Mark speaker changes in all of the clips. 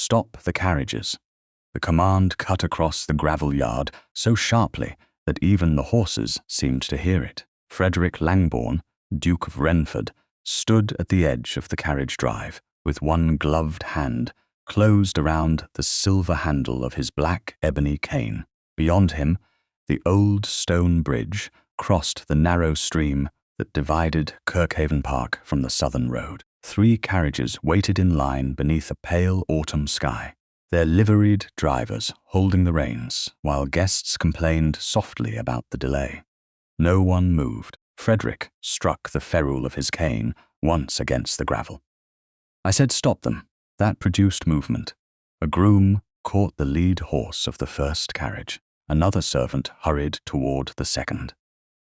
Speaker 1: "Stop the carriages." The command cut across the gravel yard so sharply that even the horses seemed to hear it. Frederick Langbourne, Duke of Wrenford, stood at the edge of the carriage drive, with one gloved hand closed around the silver handle of his black ebony cane. Beyond him, the old stone bridge crossed the narrow stream that divided Kirkhaven Park from the southern road. 3 carriages waited in line beneath a pale autumn sky, their liveried drivers holding the reins, while guests complained softly about the delay. No one moved. Frederick struck the ferrule of his cane once against the gravel. I said, "Stop them." That produced movement. A groom caught the lead horse of the first carriage. Another servant hurried toward the second.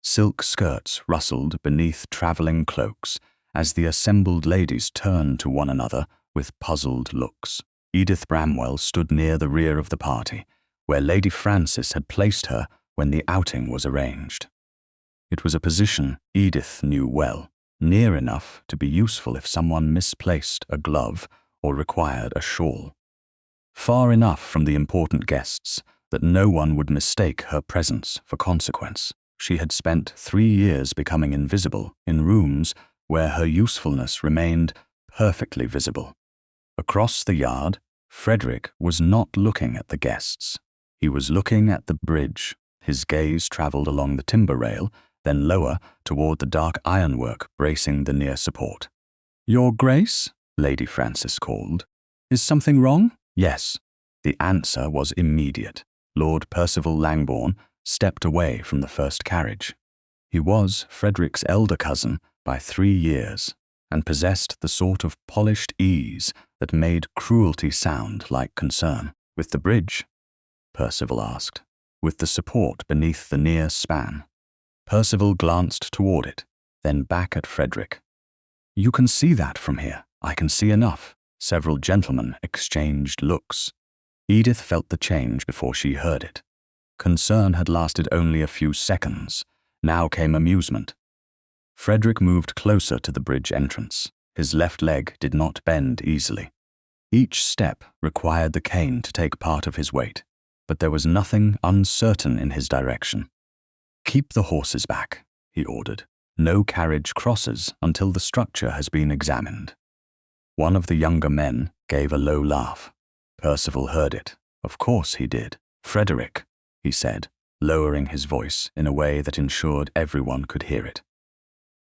Speaker 1: Silk skirts rustled beneath traveling cloaks as the assembled ladies turned to one another with puzzled looks. Edith Bramwell stood near the rear of the party, where Lady Frances had placed her when the outing was arranged. It was a position Edith knew well, near enough to be useful if someone misplaced a glove or required a shawl. Far enough from the important guests that no one would mistake her presence for consequence. She had spent 3 years becoming invisible in rooms where her usefulness remained perfectly visible. Across the yard, Frederick was not looking at the guests. He was looking at the bridge. His gaze traveled along the timber rail, then lower toward the dark ironwork bracing the near support. "Your Grace?" Lady Frances called. "Is something wrong?" "Yes." The answer was immediate. Lord Percival Langbourne stepped away from the first carriage. He was Frederick's elder cousin by 3 years, and possessed the sort of polished ease that made cruelty sound like concern. "With the bridge?" Percival asked. "With the support beneath the near span." Percival glanced toward it, then back at Frederick. "You can see that from here." "I can see enough." Several gentlemen exchanged looks. Edith felt the change before she heard it. Concern had lasted only a few seconds. Now came amusement. Frederick moved closer to the bridge entrance. His left leg did not bend easily. Each step required the cane to take part of his weight, but there was nothing uncertain in his direction. "Keep the horses back," he ordered. "No carriage crosses until the structure has been examined." One of the younger men gave a low laugh. Percival heard it. Of course he did. "Frederick," he said, lowering his voice in a way that ensured everyone could hear it.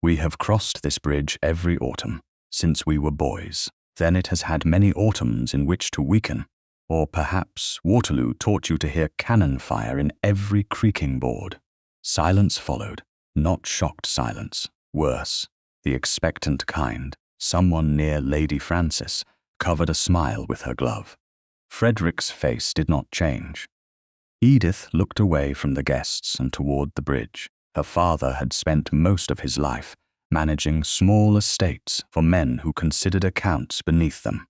Speaker 1: "We have crossed this bridge every autumn since we were boys. Then it has had many autumns in which to weaken. Or perhaps Waterloo taught you to hear cannon fire in every creaking board." Silence followed, not shocked silence, worse, the expectant kind. Someone near Lady Frances covered a smile with her glove. Frederick's face did not change. Edith looked away from the guests and toward the bridge. Her father had spent most of his life managing small estates for men who considered accounts beneath them,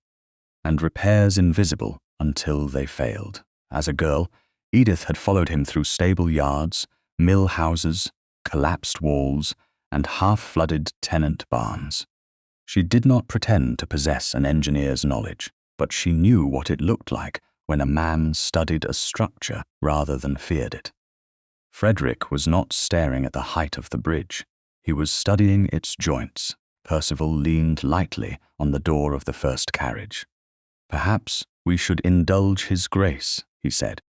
Speaker 1: and repairs invisible until they failed. As a girl, Edith had followed him through stable yards, mill houses, collapsed walls, and half-flooded tenant barns. She did not pretend to possess an engineer's knowledge, but she knew what it looked like when a man studied a structure rather than feared it. Frederick was not staring at the height of the bridge. He was studying its joints. Percival leaned lightly on the door of the first carriage. "Perhaps we should indulge his grace," he said.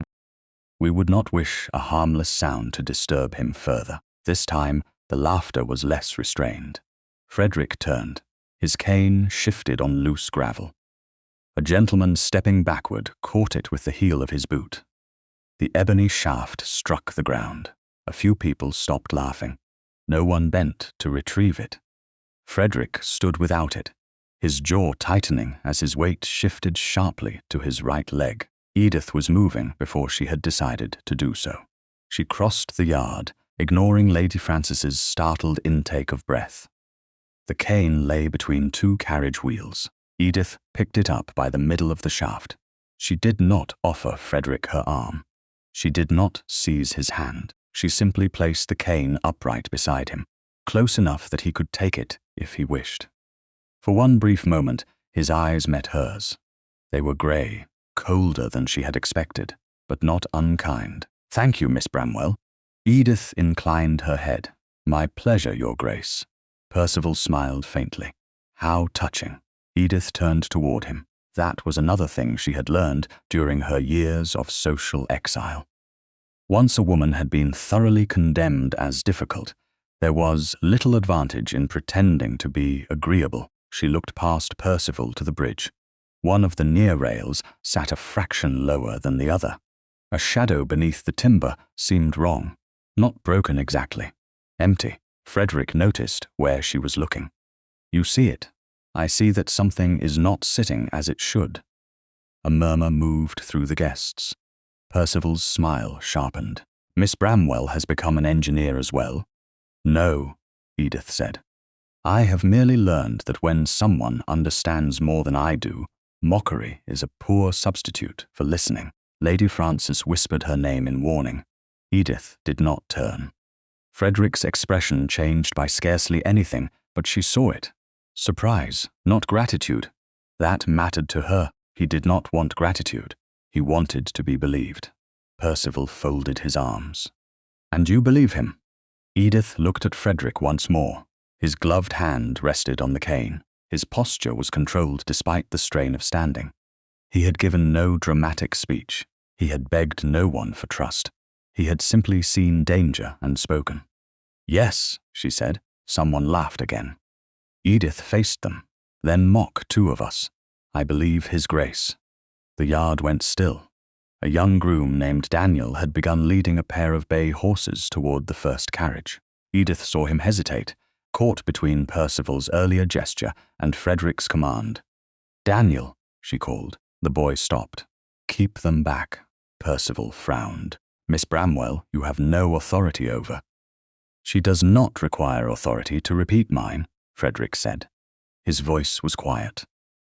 Speaker 1: We would not wish a harmless sound to disturb him further. This time, the laughter was less restrained. Frederick turned. His cane shifted on loose gravel. A gentleman stepping backward caught it with the heel of his boot. The ebony shaft struck the ground. A few people stopped laughing. No one bent to retrieve it. Frederick stood without it, his jaw tightening as his weight shifted sharply to his right leg. Edith was moving before she had decided to do so. She crossed the yard, ignoring Lady Frances's startled intake of breath. The cane lay between 2 carriage wheels. Edith picked it up by the middle of the shaft. She did not offer Frederick her arm. She did not seize his hand. She simply placed the cane upright beside him, close enough that he could take it if he wished. For one brief moment, his eyes met hers. They were grey, colder than she had expected, but not unkind. "Thank you, Miss Bramwell." Edith inclined her head. "My pleasure, Your Grace." Percival smiled faintly. "How touching." Edith turned toward him. That was another thing she had learned during her years of social exile. Once a woman had been thoroughly condemned as difficult, there was little advantage in pretending to be agreeable. She looked past Percival to the bridge. One of the near rails sat a fraction lower than the other. A shadow beneath the timber seemed wrong. Not broken exactly. Empty. Frederick noticed where she was looking. "You see it. I see that something is not sitting as it should." A murmur moved through the guests. Percival's smile sharpened. "Miss Bramwell has become an engineer as well?" "No," Edith said. "I have merely learned that when someone understands more than I do, mockery is a poor substitute for listening." Lady Frances whispered her name in warning. Edith did not turn. Frederick's expression changed by scarcely anything, but she saw it. Surprise, not gratitude. That mattered to her. He did not want gratitude. He wanted to be believed. Percival folded his arms. "And you believe him?" Edith looked at Frederick once more. His gloved hand rested on the cane. His posture was controlled despite the strain of standing. He had given no dramatic speech. He had begged no one for trust. He had simply seen danger and spoken. "Yes," she said. Someone laughed again. Edith faced them. "Then mock two of us. I believe His Grace." The yard went still. A young groom named Daniel had begun leading a pair of bay horses toward the first carriage. Edith saw him hesitate, caught between Percival's earlier gesture and Frederick's command. "Daniel," she called. The boy stopped. "Keep them back." Percival frowned. "Miss Bramwell, you have no authority over." "She does not require authority to repeat mine," Frederick said. His voice was quiet.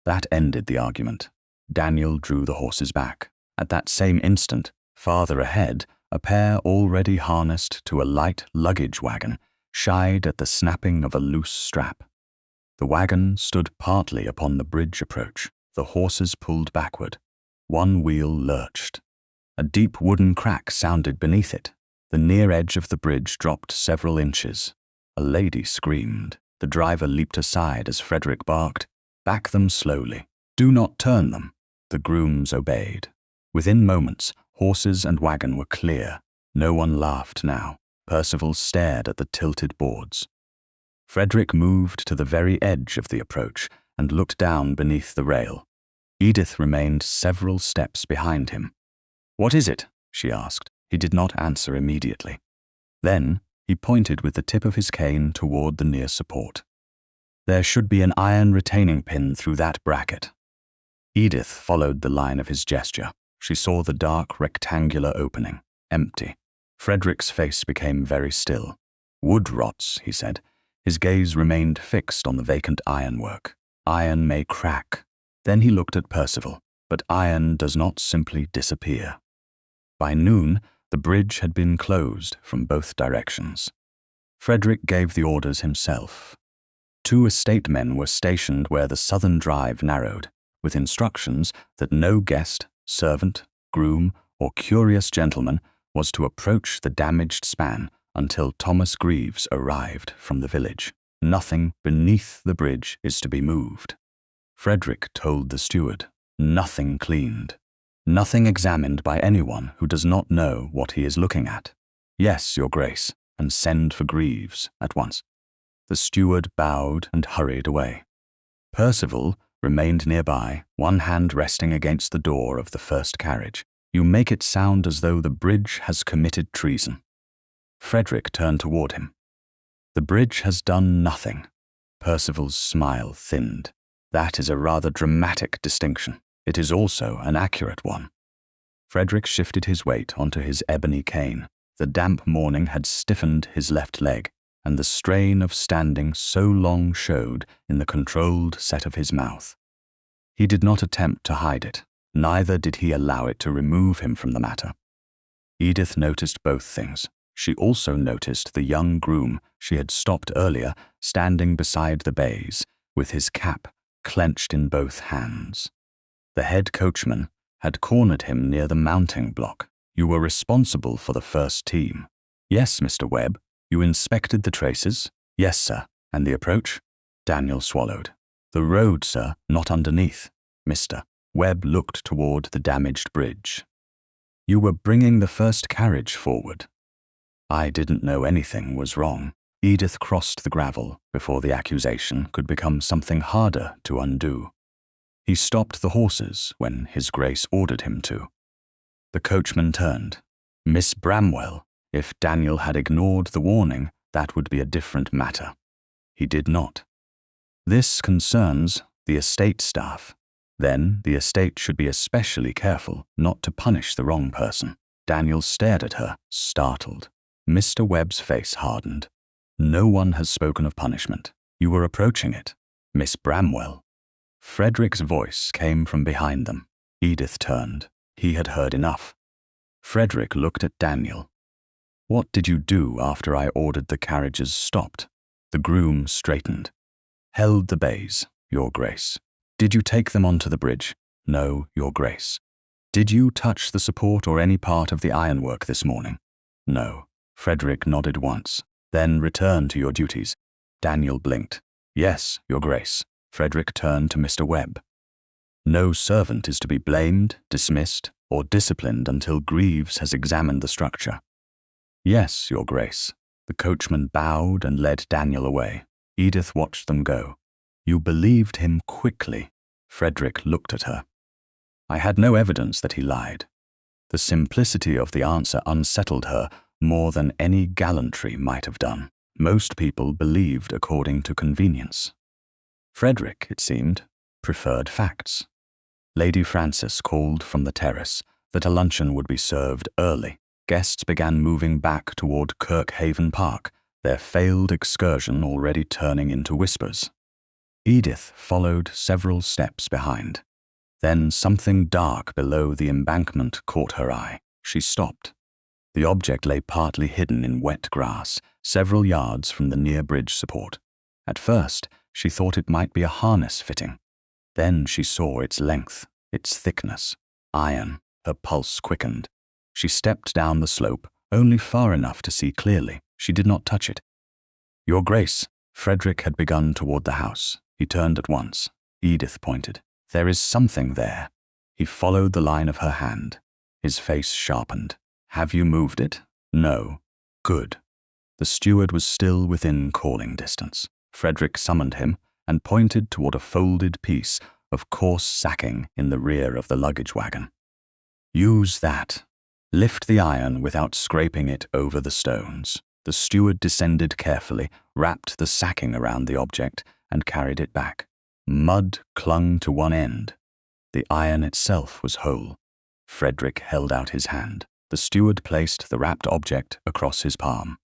Speaker 1: That ended the argument. Daniel drew the horses back. At that same instant, farther ahead, a pair already harnessed to a light luggage wagon shied at the snapping of a loose strap. The wagon stood partly upon the bridge approach. The horses pulled backward. One wheel lurched. A deep wooden crack sounded beneath it. The near edge of the bridge dropped several inches. A lady screamed. The driver leaped aside as Frederick barked, "Back them slowly. Do not turn them." The grooms obeyed. Within moments, horses and wagon were clear. No one laughed now. Percival stared at the tilted boards. Frederick moved to the very edge of the approach and looked down beneath the rail. Edith remained several steps behind him. "What is it?" she asked. He did not answer immediately. Then he pointed with the tip of his cane toward the near support. "There should be an iron retaining pin through that bracket." Edith followed the line of his gesture. She saw the dark rectangular opening, empty. Frederick's face became very still. "Wood rots," he said. His gaze remained fixed on the vacant ironwork. "Iron may crack." Then he looked at Percival. But iron does not simply disappear. By noon, the bridge had been closed from both directions. Frederick gave the orders himself. 2 estate men were stationed where the southern drive narrowed, with instructions that no guest, servant, groom, or curious gentleman was to approach the damaged span until Thomas Greaves arrived from the village. Nothing beneath the bridge is to be moved. Frederick told the steward. Nothing cleaned. Nothing examined by anyone who does not know what he is looking at. "Yes, Your Grace, and send for Greaves at once." The steward bowed and hurried away. Percival remained nearby, one hand resting against the door of the first carriage. "You make it sound as though the bridge has committed treason." Frederick turned toward him. "The bridge has done nothing." Percival's smile thinned. "That is a rather dramatic distinction. It is also an accurate one." Frederick shifted his weight onto his ebony cane. The damp morning had stiffened his left leg, and the strain of standing so long showed in the controlled set of his mouth. He did not attempt to hide it, neither did he allow it to remove him from the matter. Edith noticed both things. She also noticed the young groom she had stopped earlier standing beside the bays, with his cap clenched in both hands. The head coachman had cornered him near the mounting block. You were responsible for the first team. Yes, Mr. Webb. You inspected the traces? Yes, sir. And the approach? Daniel swallowed. The road, sir, not underneath. Mr. Webb looked toward the damaged bridge. You were bringing the first carriage forward. I didn't know anything was wrong. Edith crossed the gravel before the accusation could become something harder to undo. He stopped the horses when His Grace ordered him to. The coachman turned. Miss Bramwell, if Daniel had ignored the warning, that would be a different matter. He did not. This concerns the estate staff. Then the estate should be especially careful not to punish the wrong person. Daniel stared at her, startled. Mr. Webb's face hardened. No one has spoken of punishment. You were approaching it. Miss Bramwell. Frederick's voice came from behind them. Edith turned. He had heard enough. Frederick looked at Daniel. What did you do after I ordered the carriages stopped? The groom straightened. Held the bays, Your Grace. Did you take them onto the bridge? No, Your Grace. Did you touch the support or any part of the ironwork this morning? No. Frederick nodded once, then returned to your duties. Daniel blinked. Yes, Your Grace. Frederick turned to Mr. Webb. No servant is to be blamed, dismissed, or disciplined until Greaves has examined the structure. Yes, Your Grace. The coachman bowed and led Daniel away. Edith watched them go. You believed him quickly. Frederick looked at her. I had no evidence that he lied. The simplicity of the answer unsettled her more than any gallantry might have done. Most people believed according to convenience. Frederick, it seemed, preferred facts. Lady Frances called from the terrace that a luncheon would be served early. Guests began moving back toward Kirkhaven Park, their failed excursion already turning into whispers. Edith followed several steps behind. Then something dark below the embankment caught her eye. She stopped. The object lay partly hidden in wet grass, several yards from the near bridge support. At first, she thought it might be a harness fitting. Then she saw its length, its thickness. Iron. Her pulse quickened. She stepped down the slope, only far enough to see clearly. She did not touch it. Your Grace. Frederick had begun toward the house. He turned at once. Edith pointed. There is something there. He followed the line of her hand. His face sharpened. Have you moved it? No. Good. The steward was still within calling distance. Frederick summoned him and pointed toward a folded piece of coarse sacking in the rear of the luggage wagon. Use that. Lift the iron without scraping it over the stones. The steward descended carefully, wrapped the sacking around the object, and carried it back. Mud clung to one end. The iron itself was whole. Frederick held out his hand. The steward placed the wrapped object across his palm.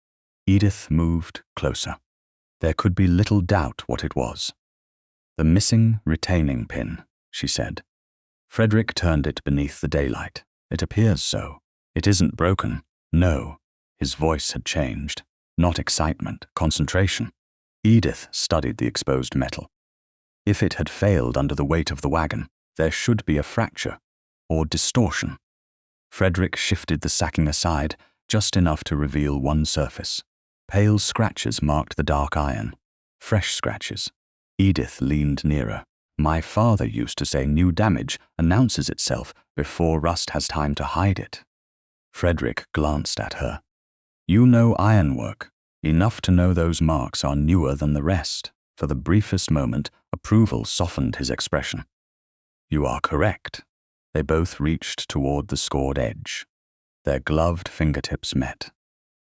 Speaker 1: Edith moved closer. There could be little doubt what it was. The missing retaining pin, she said. Frederick turned it beneath the daylight. It appears so. It isn't broken. No. His voice had changed. Not excitement, concentration. Edith studied the exposed metal. If it had failed under the weight of the wagon, there should be a fracture, or distortion. Frederick shifted the sacking aside, just enough to reveal one surface. Pale scratches marked the dark iron. Fresh scratches. Edith leaned nearer. My father used to say new damage announces itself before rust has time to hide it. Frederick glanced at her. You know ironwork, enough to know those marks are newer than the rest. For the briefest moment, approval softened his expression. You are correct. They both reached toward the scored edge. Their gloved fingertips met.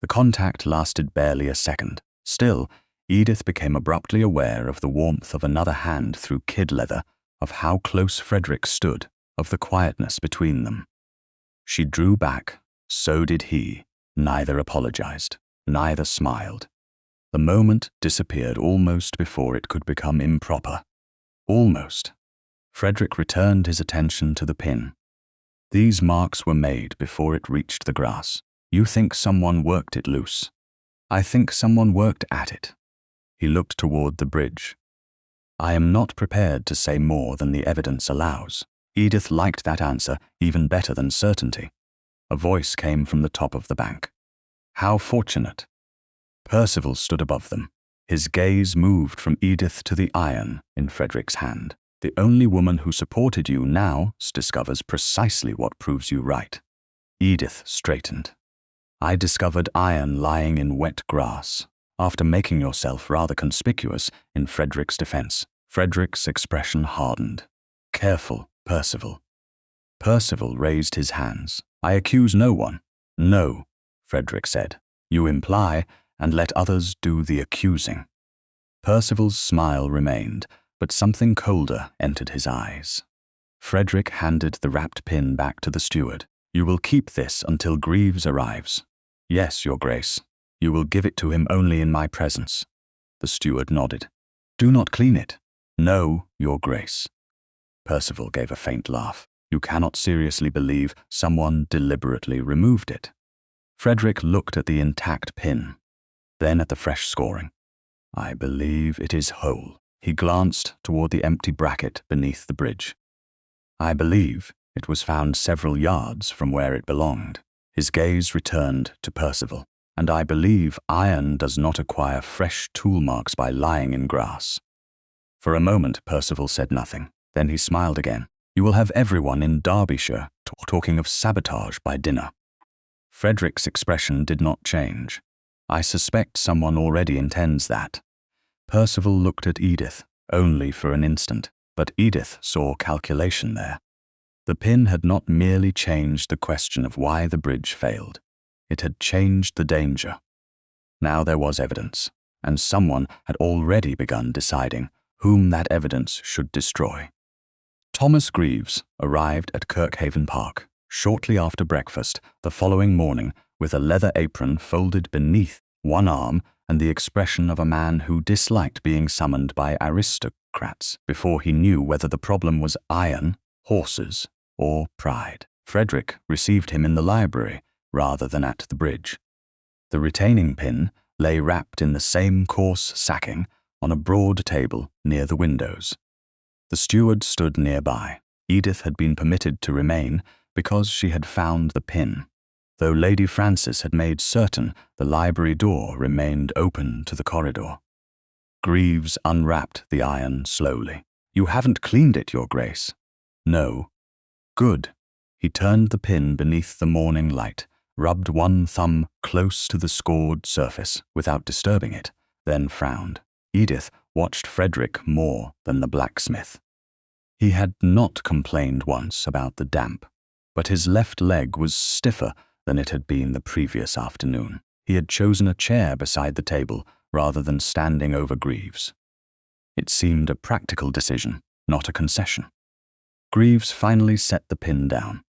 Speaker 1: The contact lasted barely a second. Still, Edith became abruptly aware of the warmth of another hand through kid leather, of how close Frederick stood, of the quietness between them. She drew back. So did he. Neither apologized. Neither smiled. The moment disappeared almost before it could become improper. Almost. Frederick returned his attention to the pin. These marks were made before it reached the grass. You think someone worked it loose. I think someone worked at it. He looked toward the bridge. I am not prepared to say more than the evidence allows. Edith liked that answer even better than certainty. A voice came from the top of the bank. How fortunate. Percival stood above them. His gaze moved from Edith to the iron in Frederick's hand. The only woman who supported you now discovers precisely what proves you right. Edith straightened. I discovered iron lying in wet grass, after making yourself rather conspicuous in Frederick's defense. Frederick's expression hardened. Careful, Percival. Percival raised his hands. I accuse no one. No, Frederick said. You imply, and let others do the accusing. Percival's smile remained, but something colder entered his eyes. Frederick handed the wrapped pin back to the steward. You will keep this until Greaves arrives. Yes, Your Grace. You will give it to him only in my presence. The steward nodded. Do not clean it. No, Your Grace. Percival gave a faint laugh. You cannot seriously believe someone deliberately removed it. Frederick looked at the intact pin, then at the fresh scoring. I believe it is whole. He glanced toward the empty bracket beneath the bridge. I believe it was found several yards from where it belonged. His gaze returned to Percival. And I believe iron does not acquire fresh tool marks by lying in grass. For a moment, Percival said nothing. Then he smiled again. You will have everyone in Derbyshire talking of sabotage by dinner. Frederick's expression did not change. I suspect someone already intends that. Percival looked at Edith, only for an instant, but Edith saw calculation there. The pin had not merely changed the question of why the bridge failed. It had changed the danger. Now there was evidence, and someone had already begun deciding whom that evidence should destroy. Thomas Greaves arrived at Kirkhaven Park shortly after breakfast the following morning with a leather apron folded beneath one arm and the expression of a man who disliked being summoned by aristocrats before he knew whether the problem was iron, horses, or pride. Frederick received him in the library rather than at the bridge. The retaining pin lay wrapped in the same coarse sacking on a broad table near the windows. The steward stood nearby. Edith had been permitted to remain because she had found the pin, though Lady Frances had made certain the library door remained open to the corridor. Greaves unwrapped the iron slowly. You haven't cleaned it, Your Grace. No. Good. He turned the pin beneath the morning light, rubbed one thumb close to the scored surface without disturbing it, then frowned. Edith watched Frederick more than the blacksmith. He had not complained once about the damp, but his left leg was stiffer than it had been the previous afternoon. He had chosen a chair beside the table rather than standing over Greaves. It seemed a practical decision, not a concession. Greaves finally set the pin down.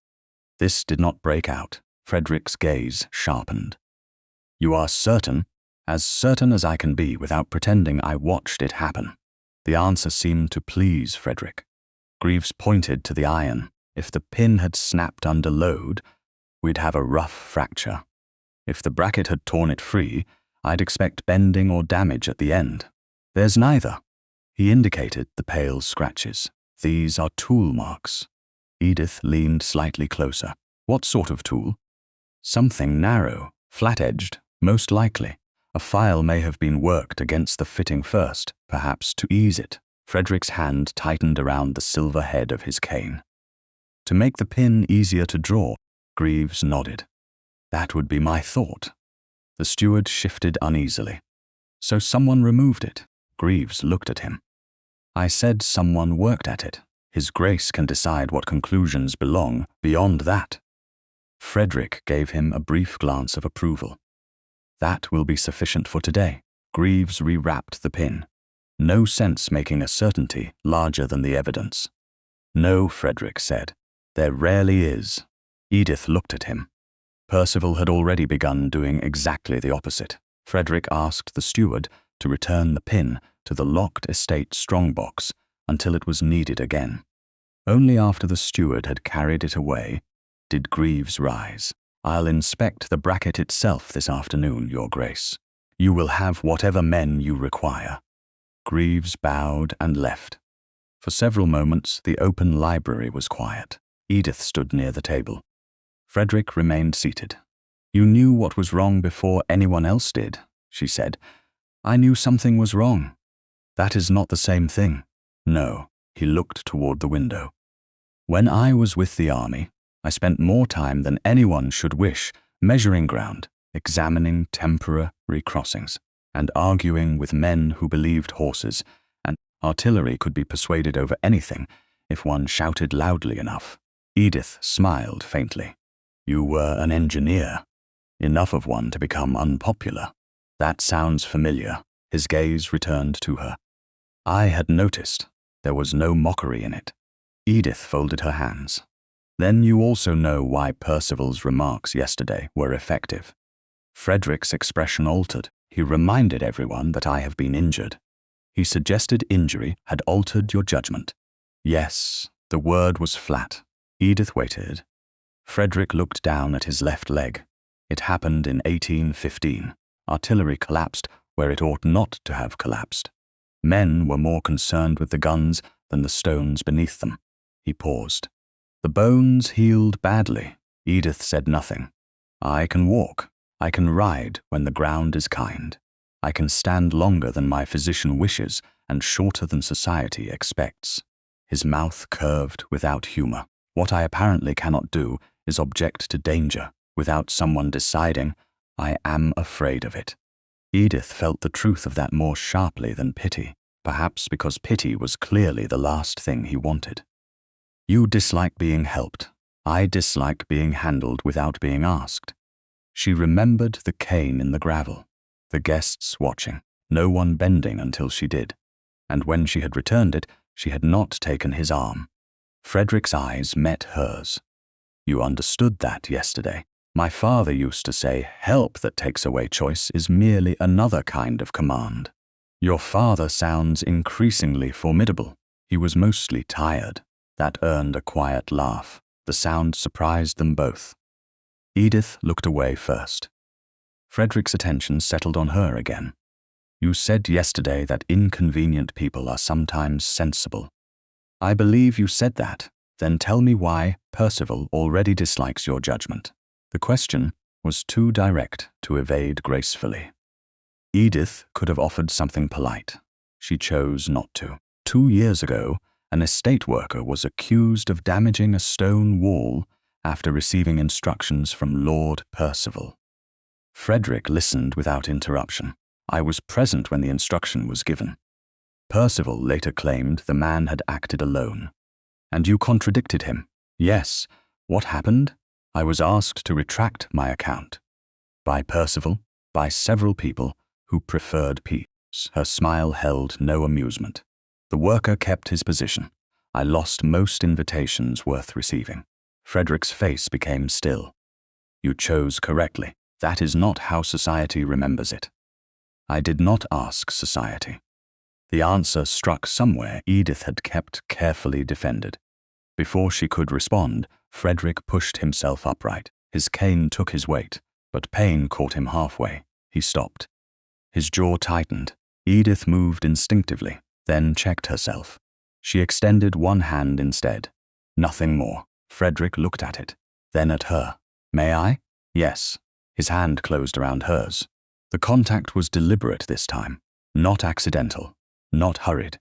Speaker 1: This did not break out. Frederick's gaze sharpened. You are certain? As certain as I can be without pretending I watched it happen. The answer seemed to please Frederick. Greaves pointed to the iron. If the pin had snapped under load, we'd have a rough fracture. If the bracket had torn it free, I'd expect bending or damage at the end. There's neither. He indicated the pale scratches. These are tool marks. Edith leaned slightly closer. What sort of tool? Something narrow, flat-edged, most likely. A file may have been worked against the fitting first, perhaps to ease it. Frederick's hand tightened around the silver head of his cane. To make the pin easier to draw, Greaves nodded. That would be my thought. The steward shifted uneasily. So someone removed it. Greaves looked at him. I said someone worked at it. His Grace can decide what conclusions belong beyond that. Frederick gave him a brief glance of approval. That will be sufficient for today. Greaves rewrapped the pin. No sense making a certainty larger than the evidence. No, Frederick said. There rarely is. Edith looked at him. Percival had already begun doing exactly the opposite. Frederick asked the steward to return the pin to the locked estate strongbox until it was needed again. Only after the steward had carried it away did Greaves rise. I'll inspect the bracket itself this afternoon, Your Grace. You will have whatever men you require. Greaves bowed and left. For several moments, the open library was quiet. Edith stood near the table. Frederick remained seated. "You knew what was wrong before anyone else did," she said. "I knew something was wrong." "That is not the same thing." "No." He looked toward the window. "When I was with the army, I spent more time than anyone should wish measuring ground, examining temporary crossings, and arguing with men who believed horses and artillery could be persuaded over anything if one shouted loudly enough." Edith smiled faintly. "You were an engineer. Enough of one to become unpopular. That sounds familiar." His gaze returned to her. "I had noticed. There was no mockery in it." Edith folded her hands. "Then you also know why Percival's remarks yesterday were effective." Frederick's expression altered. He reminded everyone that I have been injured. He suggested injury had altered your judgment. Yes, the word was flat. Edith waited. Frederick looked down at his left leg. It happened in 1815. Artillery collapsed where it ought not to have collapsed. Men were more concerned with the guns than the stones beneath them. He paused. "The bones healed badly." Edith said nothing. "I can walk. I can ride when the ground is kind. I can stand longer than my physician wishes and shorter than society expects." His mouth curved without humor. "What I apparently cannot do is object to danger without someone deciding I am afraid of it." Edith felt the truth of that more sharply than pity, perhaps because pity was clearly the last thing he wanted. "You dislike being helped. I dislike being handled without being asked." She remembered the cane in the gravel, the guests watching, no one bending until she did, and when she had returned it, she had not taken his arm. Frederick's eyes met hers. "You understood that yesterday. My father used to say, help that takes away choice is merely another kind of command." "Your father sounds increasingly formidable." He was mostly tired. That earned a quiet laugh. The sound surprised them both. Edith looked away first. Frederick's attention settled on her again. "You said yesterday that inconvenient people are sometimes sensible." "I believe you said that. Then tell me why Percival already dislikes your judgment." The question was too direct to evade gracefully. Edith could have offered something polite. She chose not to. 2 years ago, an estate worker was accused of damaging a stone wall after receiving instructions from Lord Percival. Frederick listened without interruption. "I was present when the instruction was given." Percival later claimed the man had acted alone. "And you contradicted him?" "Yes. What happened? I was asked to retract my account." "By Percival?" "By several people who preferred peace." Her smile held no amusement. "The worker kept his position. I lost most invitations worth receiving." Frederick's face became still. "You chose correctly. That is not how society remembers it." "I did not ask society." The answer struck somewhere Edith had kept carefully defended. Before she could respond, Frederick pushed himself upright. His cane took his weight, but pain caught him halfway. He stopped. His jaw tightened. Edith moved instinctively, then checked herself. She extended one hand instead. Nothing more. Frederick looked at it, then at her. "May I?" "Yes." His hand closed around hers. The contact was deliberate this time, not accidental, not hurried.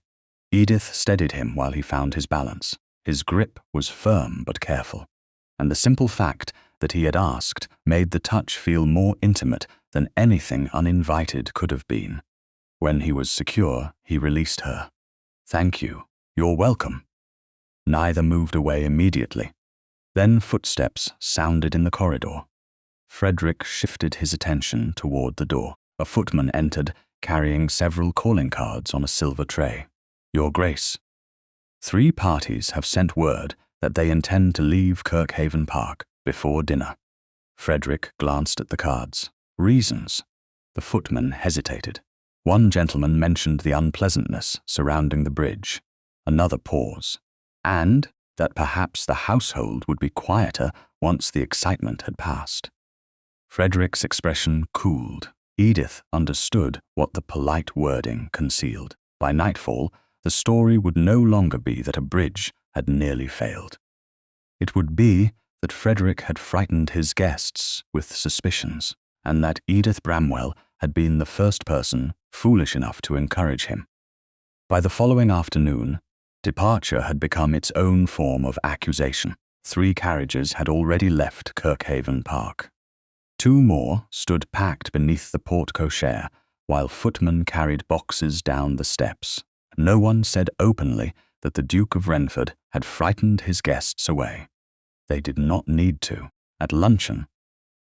Speaker 1: Edith steadied him while he found his balance. His grip was firm but careful, and the simple fact that he had asked made the touch feel more intimate than anything uninvited could have been. When he was secure, he released her. "Thank you. You're welcome." Neither moved away immediately. Then footsteps sounded in the corridor. Frederick shifted his attention toward the door. A footman entered, carrying several calling cards on a silver tray. "Your Grace, 3 parties have sent word that they intend to leave Kirkhaven Park before dinner." Frederick glanced at the cards. "Reasons?" The footman hesitated. One gentleman mentioned the unpleasantness surrounding the bridge. Another pause. And that perhaps the household would be quieter once the excitement had passed. Frederick's expression cooled. Edith understood what the polite wording concealed. By nightfall, the the story would no longer be that a bridge had nearly failed. It would be that Frederick had frightened his guests with suspicions, and that Edith Bramwell had been the first person foolish enough to encourage him. By the following afternoon, departure had become its own form of accusation. 3 carriages had already left Kirkhaven Park. 2 more stood packed beneath the porte-cochere, while footmen carried boxes down the steps. No one said openly that the Duke of Wrenford had frightened his guests away. They did not need to. At luncheon,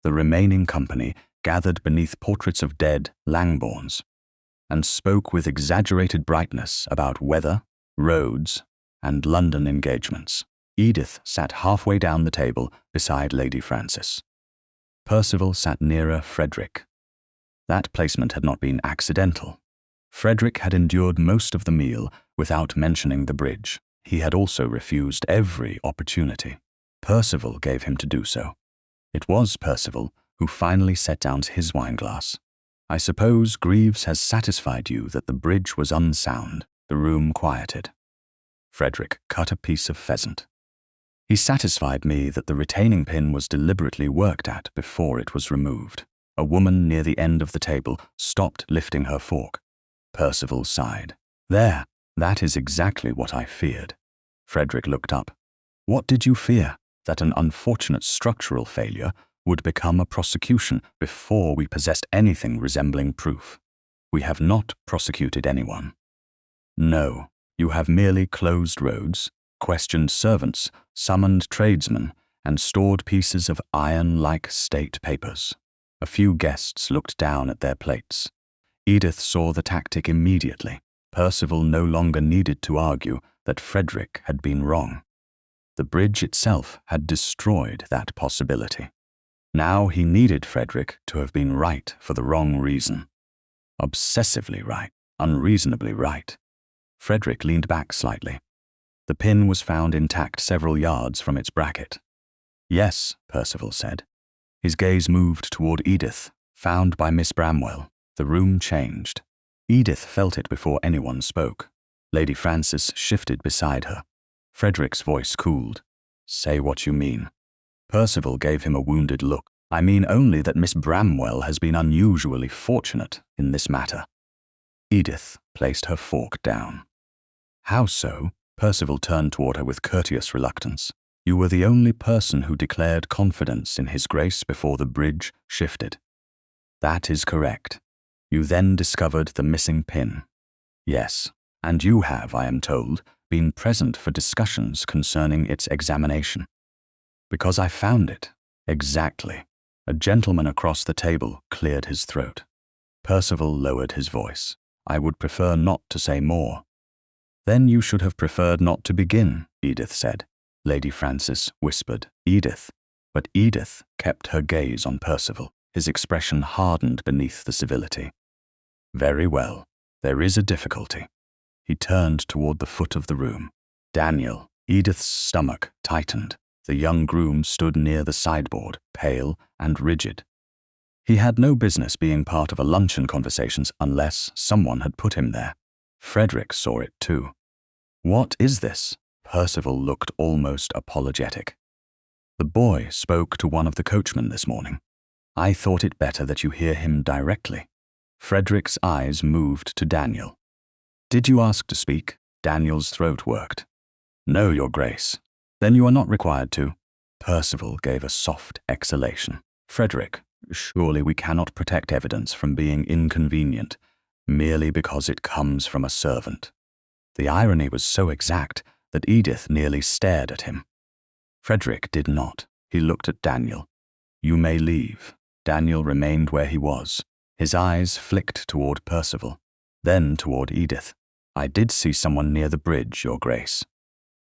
Speaker 1: the remaining company gathered beneath portraits of dead Langbournes and spoke with exaggerated brightness about weather, roads, and London engagements. Edith sat halfway down the table beside Lady Frances. Percival sat nearer Frederick. That placement had not been accidental. Frederick had endured most of the meal without mentioning the bridge. He had also refused every opportunity. Percival gave him to do so. It was Percival who finally set down his wineglass. "I suppose Greaves has satisfied you that the bridge was unsound." The room quieted. Frederick cut a piece of pheasant. "He satisfied me that the retaining pin was deliberately worked at before it was removed." A woman near the end of the table stopped lifting her fork. Percival sighed. "There, that is exactly what I feared." Frederick looked up. "What did you fear? That an unfortunate structural failure would become a prosecution before we possessed anything resembling proof. We have not prosecuted anyone." "No, you have merely closed roads, questioned servants, summoned tradesmen, and stored pieces of iron-like state papers." A few guests looked down at their plates. Edith saw the tactic immediately. Percival no longer needed to argue that Frederick had been wrong. The bridge itself had destroyed that possibility. Now he needed Frederick to have been right for the wrong reason. Obsessively right, unreasonably right. Frederick leaned back slightly. The pin was found intact several yards from its bracket. "Yes," Percival said. His gaze moved toward Edith, found by Miss Bramwell. The room changed. Edith felt it before anyone spoke. Lady Frances shifted beside her. Frederick's voice cooled. "Say what you mean." Percival gave him a wounded look. "I mean only that Miss Bramwell has been unusually fortunate in this matter." Edith placed her fork down. "How so?" Percival turned toward her with courteous reluctance. "You were the only person who declared confidence in His Grace before the bridge shifted." "That is correct. You then discovered the missing pin." "Yes, and you have, I am told, been present for discussions concerning its examination." "Because I found it." "Exactly." A gentleman across the table cleared his throat. Percival lowered his voice. "I would prefer not to say more." "Then you should have preferred not to begin," Edith said. Lady Frances whispered, "Edith." But Edith kept her gaze on Percival. His expression hardened beneath the civility. "Very well. There is a difficulty." He turned toward the foot of the room. "Daniel." Edith's stomach tightened. The young groom stood near the sideboard, pale and rigid. He had no business being part of a luncheon conversations unless someone had put him there. Frederick saw it too. "What is this?" Percival looked almost apologetic. "The boy spoke to one of the coachmen this morning. I thought it better that you hear him directly." Frederick's eyes moved to Daniel. "Did you ask to speak?" Daniel's throat worked. "No, Your Grace." "Then you are not required to." Percival gave a soft exhalation. "Frederick, surely we cannot protect evidence from being inconvenient merely because it comes from a servant." The irony was so exact that Edith nearly stared at him. Frederick did not. He looked at Daniel. "You may leave." Daniel remained where he was. His eyes flicked toward Percival, then toward Edith. "I did see someone near the bridge, Your Grace."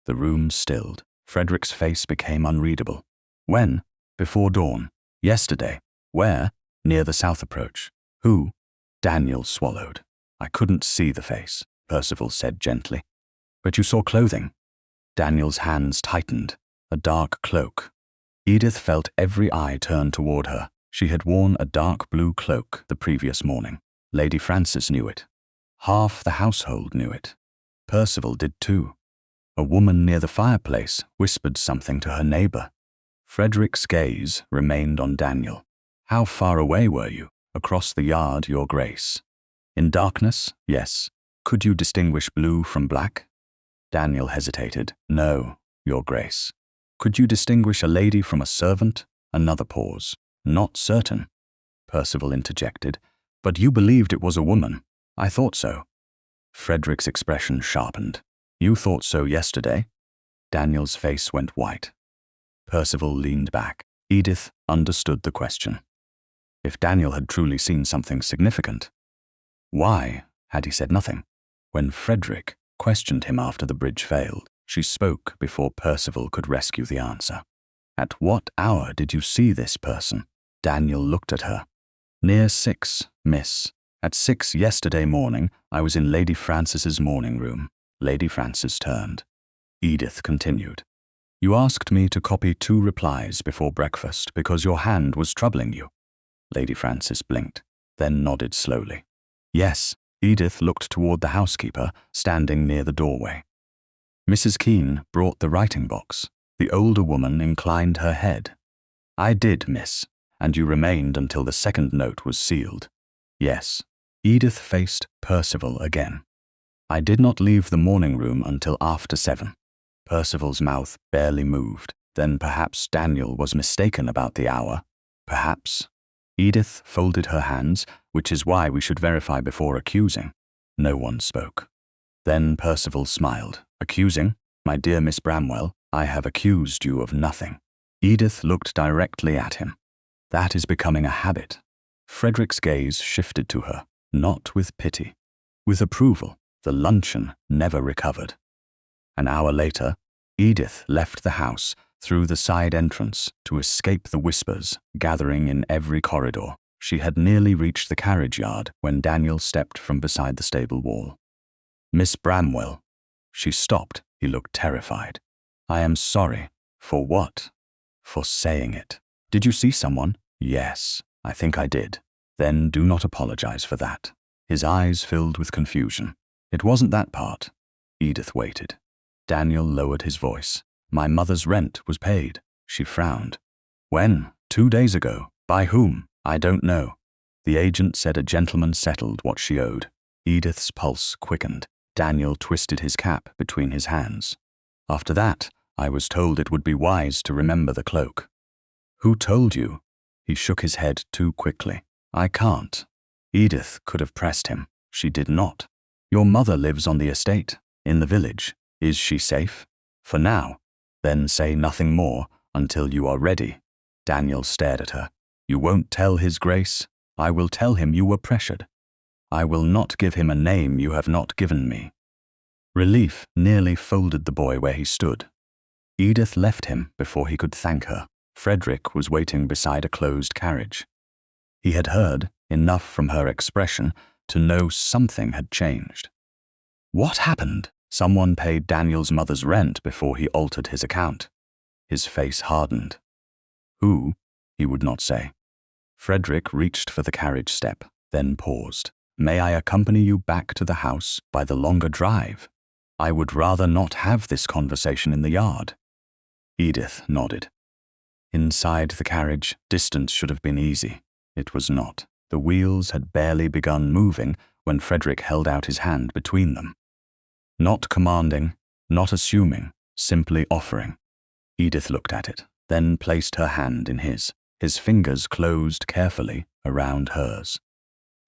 Speaker 1: The room stilled. Frederick's face became unreadable. "When?" "Before dawn." "Yesterday." "Where?" "Near the south approach." "Who?" Daniel swallowed. "I couldn't see the face," Percival said gently. "But you saw clothing." Daniel's hands tightened. A dark cloak. Edith felt every eye turn toward her. She had worn a dark blue cloak the previous morning. Lady Frances knew it. Half the household knew it. Percival did too. A woman near the fireplace whispered something to her neighbor. Frederick's gaze remained on Daniel. How far away were you? Across the yard, Your Grace. In darkness? Yes. Could you distinguish blue from black? Daniel hesitated. No, Your Grace. Could you distinguish a lady from a servant? Another pause. Not certain. Percival interjected. But you believed it was a woman. I thought so. Frederick's expression sharpened. You thought so yesterday? Daniel's face went white. Percival leaned back. Edith understood the question. If Daniel had truly seen something significant, why had he said nothing? When Frederick questioned him after the bridge failed, she spoke before Percival could rescue the answer. At what hour did you see this person? Daniel looked at her. Near 6, miss. At 6 yesterday morning, I was in Lady Frances's morning room. Lady Frances turned. Edith continued. You asked me to copy 2 replies before breakfast because your hand was troubling you. Lady Frances blinked, then nodded slowly. Yes. Edith looked toward the housekeeper, standing near the doorway. Mrs. Keene brought the writing box. The older woman inclined her head. I did, miss, and you remained until the second note was sealed. Yes. Edith faced Percival again. I did not leave the morning room until after 7. Percival's mouth barely moved. Then perhaps Daniel was mistaken about the hour. Perhaps. Edith folded her hands, which is why we should verify before accusing. No one spoke. Then Percival smiled. Accusing? My dear Miss Bramwell, I have accused you of nothing. Edith looked directly at him. That is becoming a habit. Frederick's gaze shifted to her, not with pity. With approval. The luncheon never recovered. An hour later, Edith left the house through the side entrance to escape the whispers gathering in every corridor. She had nearly reached the carriage yard when Daniel stepped from beside the stable wall. Miss Bramwell. She stopped. He looked terrified. I am sorry. For what? For saying it. Did you see someone? Yes, I think I did. Then do not apologize for that. His eyes filled with confusion. It wasn't that part. Edith waited. Daniel lowered his voice. My mother's rent was paid. She frowned. When? 2 days ago. By whom? I don't know. The agent said a gentleman settled what she owed. Edith's pulse quickened. Daniel twisted his cap between his hands. After that, I was told it would be wise to remember the cloak. Who told you? He shook his head too quickly. I can't. Edith could have pressed him. She did not. Your mother lives on the estate, in the village. Is she safe? For now. Then say nothing more until you are ready. Daniel stared at her. You won't tell His Grace? I will tell him you were pressured. I will not give him a name you have not given me. Relief nearly folded the boy where he stood. Edith left him before he could thank her. Frederick was waiting beside a closed carriage. He had heard enough from her expression to know something had changed. What happened? Someone paid Daniel's mother's rent before he altered his account. His face hardened. Who? He would not say. Frederick reached for the carriage step, then paused. May I accompany you back to the house by the longer drive? I would rather not have this conversation in the yard. Edith nodded. Inside the carriage, distance should have been easy. It was not. The wheels had barely begun moving when Frederick held out his hand between them. Not commanding, not assuming, simply offering. Edith looked at it, then placed her hand in his. His fingers closed carefully around hers.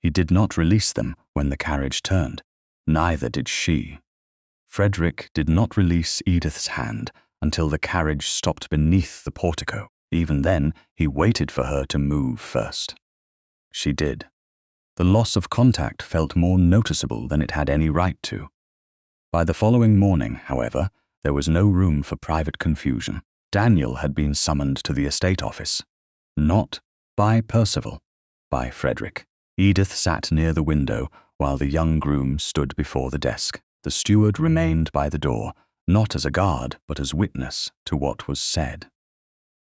Speaker 1: He did not release them when the carriage turned. Neither did she. Frederick did not release Edith's hand until the carriage stopped beneath the portico. Even then, he waited for her to move first. She did. The loss of contact felt more noticeable than it had any right to. By the following morning, however, there was no room for private confusion. Daniel had been summoned to the estate office. Not by Percival, by Frederick. Edith sat near the window while the young groom stood before the desk. The steward remained by the door, not as a guard, but as witness to what was said.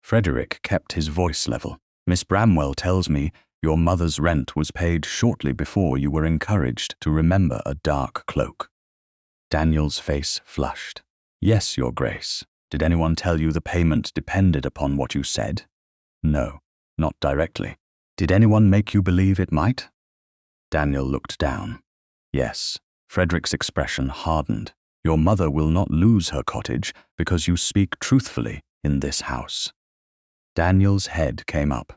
Speaker 1: Frederick kept his voice level. Miss Bramwell tells me your mother's rent was paid shortly before you were encouraged to remember a dark cloak. Daniel's face flushed. Yes, Your Grace. Did anyone tell you the payment depended upon what you said? No, not directly. Did anyone make you believe it might? Daniel looked down. Yes. Frederick's expression hardened. Your mother will not lose her cottage because you speak truthfully in this house. Daniel's head came up.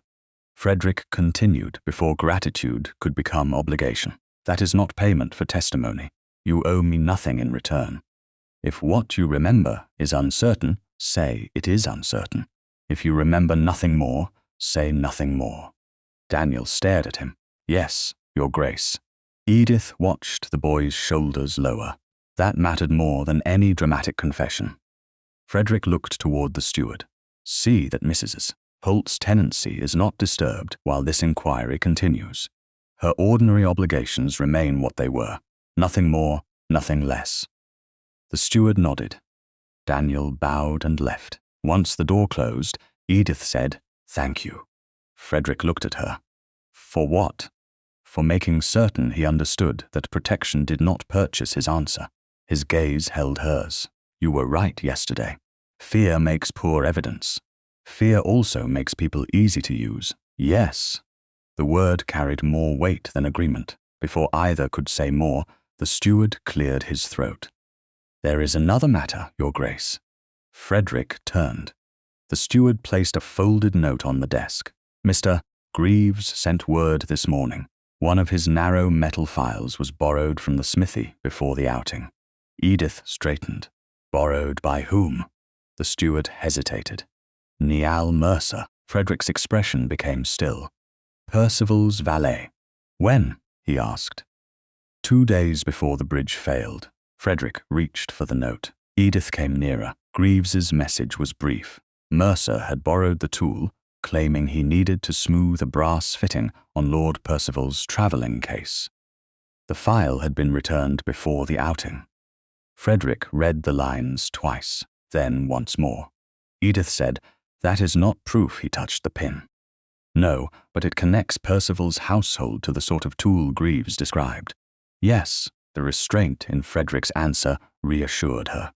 Speaker 1: Frederick continued before gratitude could become obligation. That is not payment for testimony. You owe me nothing in return. If what you remember is uncertain, say it is uncertain. If you remember nothing more, say nothing more. Daniel stared at him. Yes, Your Grace. Edith watched the boy's shoulders lower. That mattered more than any dramatic confession. Frederick looked toward the steward. See that Mrs. Holt's tenancy is not disturbed while this inquiry continues. Her ordinary obligations remain what they were. Nothing more, nothing less. The steward nodded. Daniel bowed and left. Once the door closed, Edith said, "Thank you." Frederick looked at her. For what? For making certain he understood that protection did not purchase his answer. His gaze held hers. You were right yesterday. Fear makes poor evidence. Fear also makes people easy to use. Yes. The word carried more weight than agreement. Before either could say more, the steward cleared his throat. There is another matter, Your Grace. Frederick turned. The steward placed a folded note on the desk. Mr. Greaves sent word this morning. One of his narrow metal files was borrowed from the smithy before the outing. Edith straightened. Borrowed by whom? The steward hesitated. Niall Mercer. Frederick's expression became still. Percival's valet. When? He asked. 2 days before the bridge failed. Frederick reached for the note. Edith came nearer. Greaves's message was brief. Mercer had borrowed the tool, claiming he needed to smooth a brass fitting on Lord Percival's travelling case. The file had been returned before the outing. Frederick read the lines twice, then once more. Edith said, "That is not proof he touched the pin." No, but it connects Percival's household to the sort of tool Greaves described. Yes, the restraint in Frederick's answer reassured her.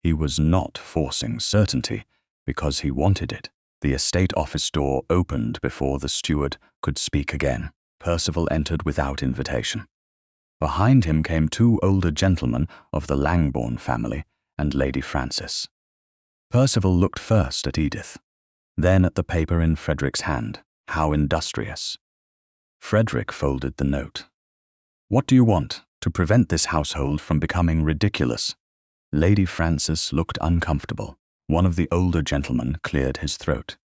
Speaker 1: He was not forcing certainty because he wanted it. The estate office door opened before the steward could speak again. Percival entered without invitation. Behind him came 2 older gentlemen of the Langbourne family and Lady Frances. Percival looked first at Edith, then at the paper in Frederick's hand. How industrious. Frederick folded the note. What do you want to prevent this household from becoming ridiculous? Lady Frances looked uncomfortable. One of the older gentlemen cleared his throat.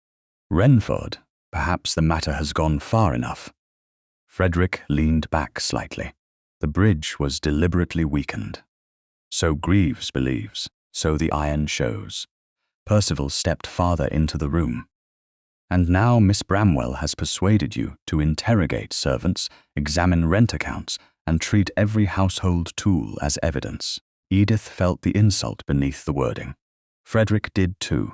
Speaker 1: Wrenford, perhaps the matter has gone far enough. Frederick leaned back slightly. The bridge was deliberately weakened. So Greaves believes, so the iron shows. Percival stepped farther into the room. And now Miss Bramwell has persuaded you to interrogate servants, examine rent accounts, and treat every household tool as evidence. Edith felt the insult beneath the wording. Frederick did too.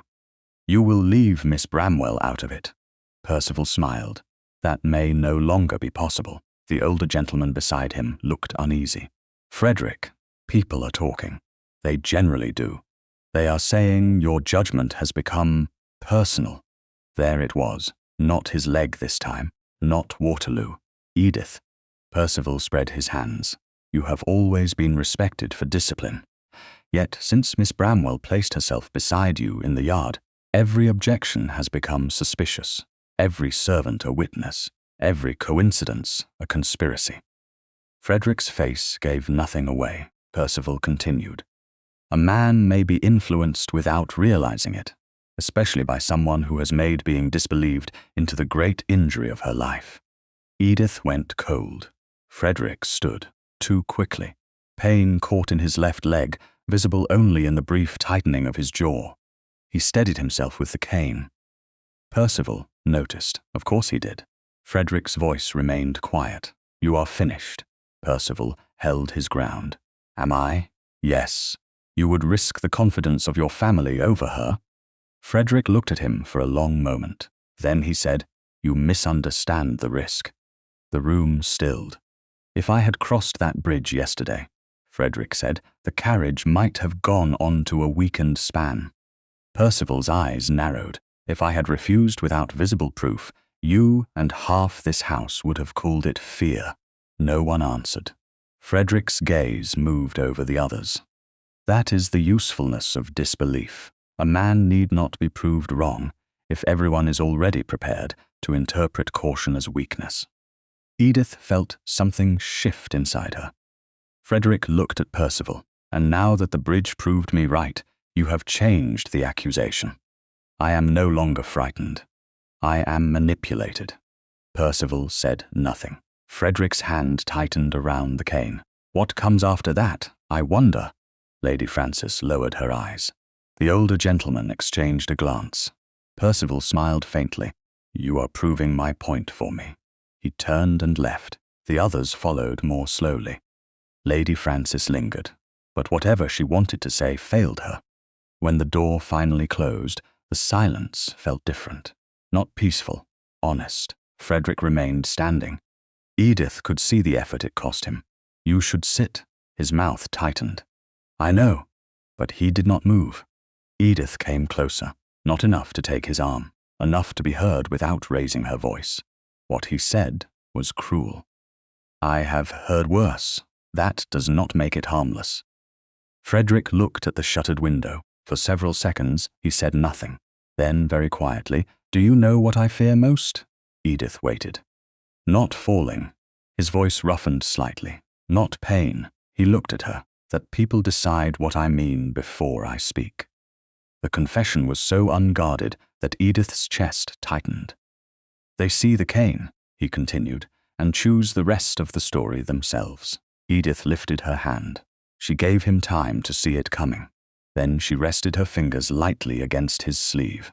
Speaker 1: You will leave Miss Bramwell out of it. Percival smiled. That may no longer be possible. The older gentleman beside him looked uneasy. Frederick, people are talking. They generally do. They are saying your judgment has become personal. There it was, not his leg this time, not Waterloo. Edith. Percival spread his hands. You have always been respected for discipline. Yet since Miss Bramwell placed herself beside you in the yard, every objection has become suspicious, every servant a witness, every coincidence a conspiracy. Frederick's face gave nothing away. Percival continued. A man may be influenced without realizing it, especially by someone who has made being disbelieved into the great injury of her life. Edith went cold. Frederick stood, too quickly. Pain caught in his left leg, visible only in the brief tightening of his jaw. He steadied himself with the cane. Percival noticed. Of course he did. Frederick's voice remained quiet. You are finished. Percival held his ground. Am I? Yes. You would risk the confidence of your family over her? Frederick looked at him for a long moment. Then he said, You misunderstand the risk. The room stilled. If I had crossed that bridge yesterday, Frederick said. The carriage might have gone on to a weakened span. Percival's eyes narrowed. If I had refused without visible proof, you and half this house would have called it fear. No one answered. Frederick's gaze moved over the others. That is the usefulness of disbelief. A man need not be proved wrong if everyone is already prepared to interpret caution as weakness. Edith felt something shift inside her. Frederick looked at Percival, and now that the bridge proved me right, you have changed the accusation. I am no longer frightened. I am manipulated. Percival said nothing. Frederick's hand tightened around the cane. What comes after that, I wonder? Lady Frances lowered her eyes. The older gentleman exchanged a glance. Percival smiled faintly. You are proving my point for me. He turned and left. The others followed more slowly. Lady Frances lingered, but whatever she wanted to say failed her. When the door finally closed, the silence felt different. Not peaceful, honest. Frederick remained standing. Edith could see the effort it cost him. You should sit. His mouth tightened. I know, but he did not move. Edith came closer, not enough to take his arm, enough to be heard without raising her voice. What he said was cruel. I have heard worse. That does not make it harmless. Frederick looked at the shuttered window. For several seconds, he said nothing. Then, very quietly, do you know what I fear most? Edith waited. Not falling. His voice roughened slightly. Not pain. He looked at her. That people decide what I mean before I speak. The confession was so unguarded that Edith's chest tightened. They see the cane, he continued, and choose the rest of the story themselves. Edith lifted her hand. She gave him time to see it coming. Then she rested her fingers lightly against his sleeve.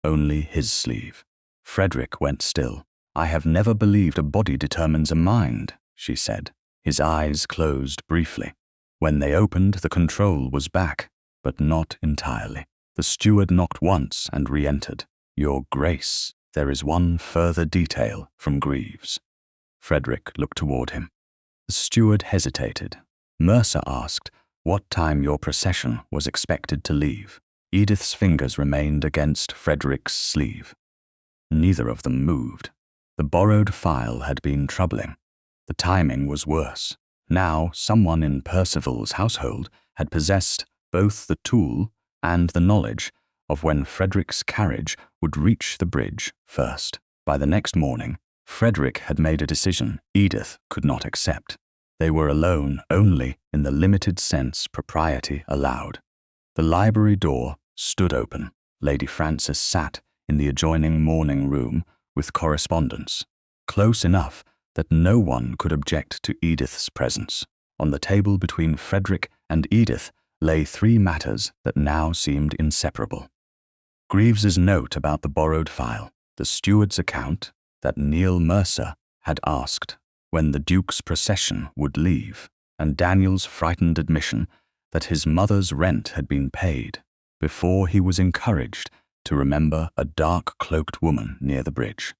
Speaker 1: Only his sleeve. Frederick went still. I have never believed a body determines a mind, she said. His eyes closed briefly. When they opened, the control was back, but not entirely. The steward knocked once and re-entered. Your Grace, there is one further detail from Greaves. Frederick looked toward him. The steward hesitated. Mercer asked what time your procession was expected to leave. Edith's fingers remained against Frederick's sleeve. Neither of them moved. The borrowed file had been troubling. The timing was worse. Now someone in Percival's household had possessed both the tool and the knowledge of when Frederick's carriage would reach the bridge first. By the next morning, Frederick had made a decision Edith could not accept. They were alone only in the limited sense propriety allowed. The library door stood open. Lady Frances sat in the adjoining morning room with correspondence, close enough that no one could object to Edith's presence. On the table between Frederick and Edith lay three matters that now seemed inseparable. Greaves's note about the borrowed file, the steward's account that Neil Mercer had asked when the Duke's procession would leave, and Daniel's frightened admission that his mother's rent had been paid before he was encouraged to remember a dark-cloaked woman near the bridge.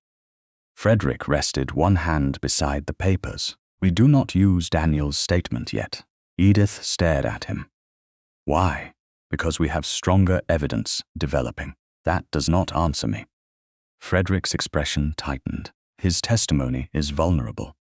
Speaker 1: Frederick rested one hand beside the papers. We do not use Daniel's statement yet. Edith stared at him. Why? Because we have stronger evidence developing. That does not answer me. Frederick's expression tightened. His testimony is vulnerable.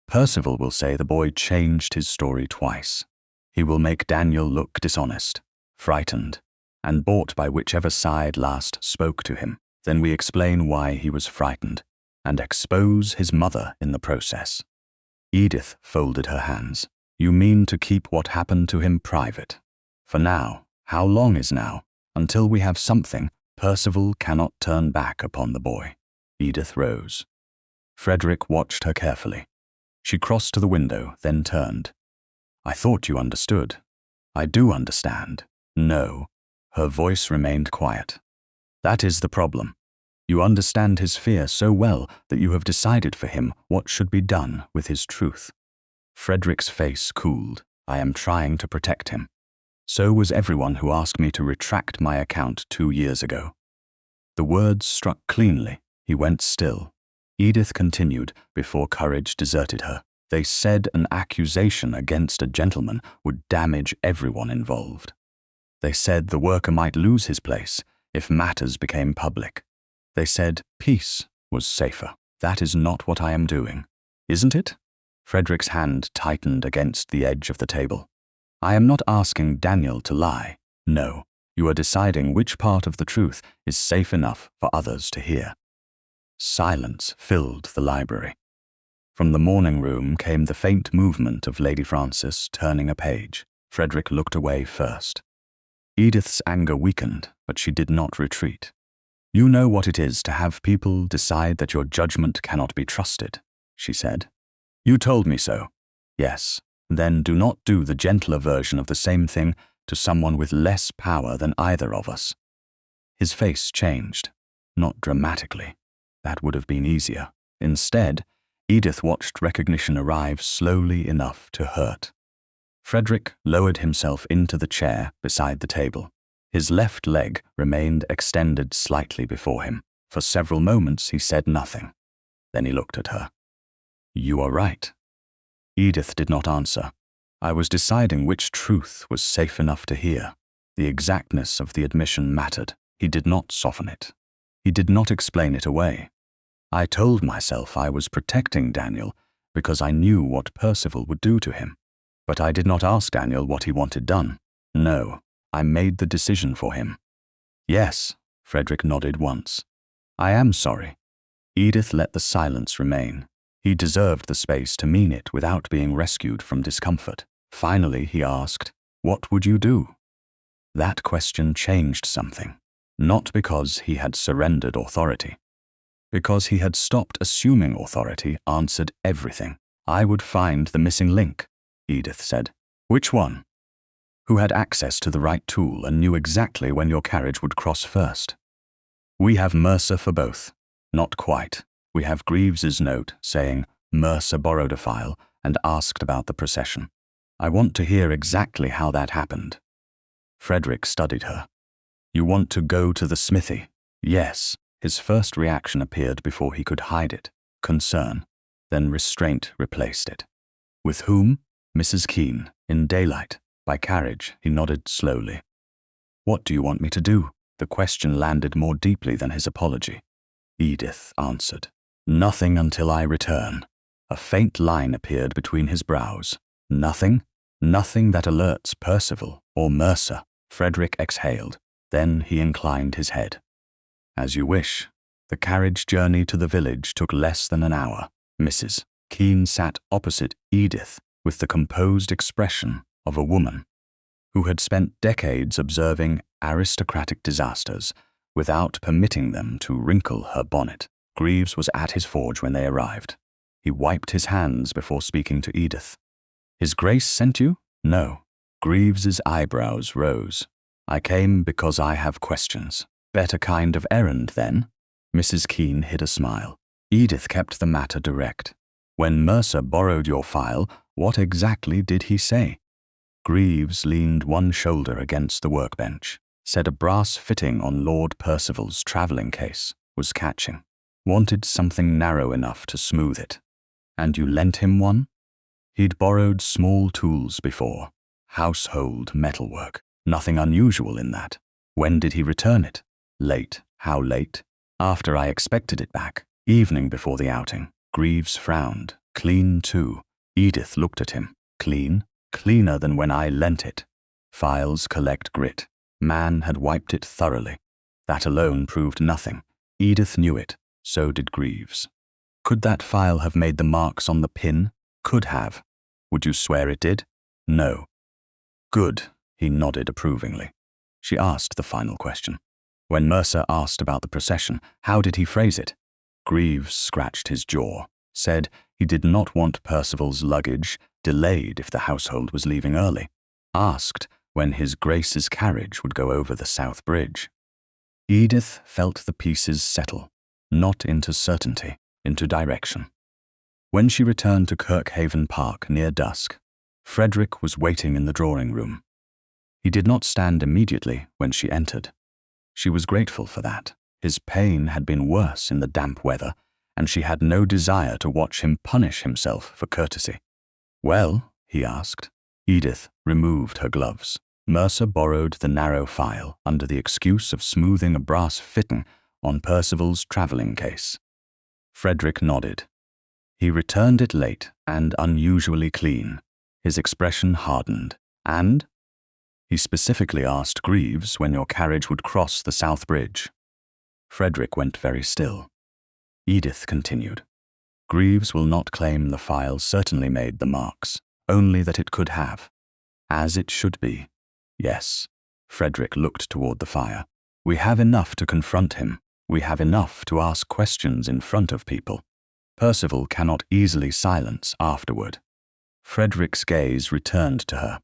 Speaker 1: Percival will say the boy changed his story twice. He will make Daniel look dishonest, frightened, and bought by whichever side last spoke to him. Then we explain why he was frightened, and expose his mother in the process. Edith folded her hands. You mean to keep what happened to him private? For now. How long is now? Until we have something, Percival cannot turn back upon the boy. Edith rose. Frederick watched her carefully. She crossed to the window, then turned. I thought you understood. I do understand. No. Her voice remained quiet. That is the problem. You understand his fear so well that you have decided for him what should be done with his truth. Frederick's face cooled. I am trying to protect him. So was everyone who asked me to retract my account 2 years ago. The words struck cleanly. He went still. Edith continued before courage deserted her. They said an accusation against a gentleman would damage everyone involved. They said the worker might lose his place if matters became public. They said peace was safer. That is not what I am doing, isn't it? Frederick's hand tightened against the edge of the table. I am not asking Daniel to lie. No, you are deciding which part of the truth is safe enough for others to hear. Silence filled the library. From the morning room came the faint movement of Lady Frances turning a page. Frederick looked away first. Edith's anger weakened, but she did not retreat. You know what it is to have people decide that your judgment cannot be trusted, she said. You told me so. Yes, then do not do the gentler version of the same thing to someone with less power than either of us. His face changed, not dramatically. That would have been easier. Instead, Edith watched recognition arrive slowly enough to hurt. Frederick lowered himself into the chair beside the table. His left leg remained extended slightly before him. For several moments he said nothing. Then he looked at her. You are right. Edith did not answer. I was deciding which truth was safe enough to hear. The exactness of the admission mattered. He did not soften it. He did not explain it away. I told myself I was protecting Daniel because I knew what Percival would do to him. But I did not ask Daniel what he wanted done. No, I made the decision for him. Yes, Frederick nodded once. I am sorry. Edith let the silence remain. He deserved the space to mean it without being rescued from discomfort. Finally, he asked, what would you do? That question changed something. Not because he had surrendered authority. Because he had stopped assuming authority answered everything. I would find the missing link, Edith said. Which one? Who had access to the right tool and knew exactly when your carriage would cross first? We have Mercer for both. Not quite. We have Greaves's note saying Mercer borrowed a file and asked about the procession. I want to hear exactly how that happened. Frederick studied her. You want to go to the smithy? Yes. His first reaction appeared before he could hide it. Concern. Then restraint replaced it. With whom? Mrs. Keene, in daylight. By carriage, he nodded slowly. What do you want me to do? The question landed more deeply than his apology. Edith answered. Nothing until I return. A faint line appeared between his brows. Nothing? Nothing that alerts Percival or Mercer. Frederick exhaled. Then he inclined his head. As you wish. The carriage journey to the village took less than an hour. Mrs. Keene sat opposite Edith with the composed expression of a woman who had spent decades observing aristocratic disasters without permitting them to wrinkle her bonnet. Greaves was at his forge when they arrived. He wiped his hands before speaking to Edith. His Grace sent you? No. Greaves's eyebrows rose. I came because I have questions. Better kind of errand, then? Mrs. Keene hid a smile. Edith kept the matter direct. When Mercer borrowed your file, what exactly did he say? Greaves leaned one shoulder against the workbench, said a brass fitting on Lord Percival's travelling case was catching. Wanted something narrow enough to smooth it. And you lent him one? He'd borrowed small tools before. Household metalwork. Nothing unusual in that. When did he return it? Late. How late? After I expected it back. Evening before the outing. Greaves frowned. Clean, too. Edith looked at him. Clean? Cleaner than when I lent it. Files collect grit. Man had wiped it thoroughly. That alone proved nothing. Edith knew it. So did Greaves. Could that file have made the marks on the pin? Could have. Would you swear it did? No. Good. He nodded approvingly. She asked the final question. When Mercer asked about the procession, how did he phrase it? Greaves scratched his jaw, said he did not want Percival's luggage delayed if the household was leaving early. Asked when His Grace's carriage would go over the South Bridge. Edith felt the pieces settle, not into certainty, into direction. When she returned to Kirkhaven Park near dusk, Frederick was waiting in the drawing room. He did not stand immediately when she entered. She was grateful for that. His pain had been worse in the damp weather, and she had no desire to watch him punish himself for courtesy. "Well?" he asked. Edith removed her gloves. Mercer borrowed the narrow file under the excuse of smoothing a brass fitting on Percival's travelling case. Frederick nodded. He returned it late and unusually clean. His expression hardened. "And?" He specifically asked Greaves when your carriage would cross the South Bridge. Frederick went very still. Edith continued. "Greaves will not claim the file certainly made the marks, only that it could have. As it should be. Yes." Frederick looked toward the fire. "We have enough to confront him. We have enough to ask questions in front of people. Percival cannot easily silence afterward." Frederick's gaze returned to her.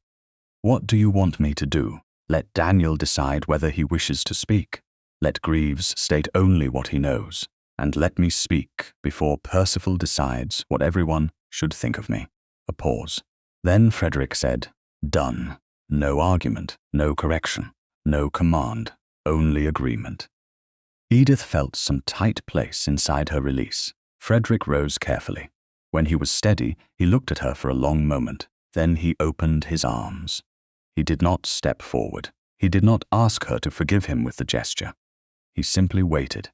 Speaker 1: "What do you want me to do? Let Daniel decide whether he wishes to speak. Let Greaves state only what he knows, and let me speak before Percival decides what everyone should think of me." A pause. Then Frederick said, "Done. No argument, no correction, no command, only agreement." Edith felt some tight place inside her release. Frederick rose carefully. When he was steady, he looked at her for a long moment. Then he opened his arms. He did not step forward. He did not ask her to forgive him with the gesture. He simply waited.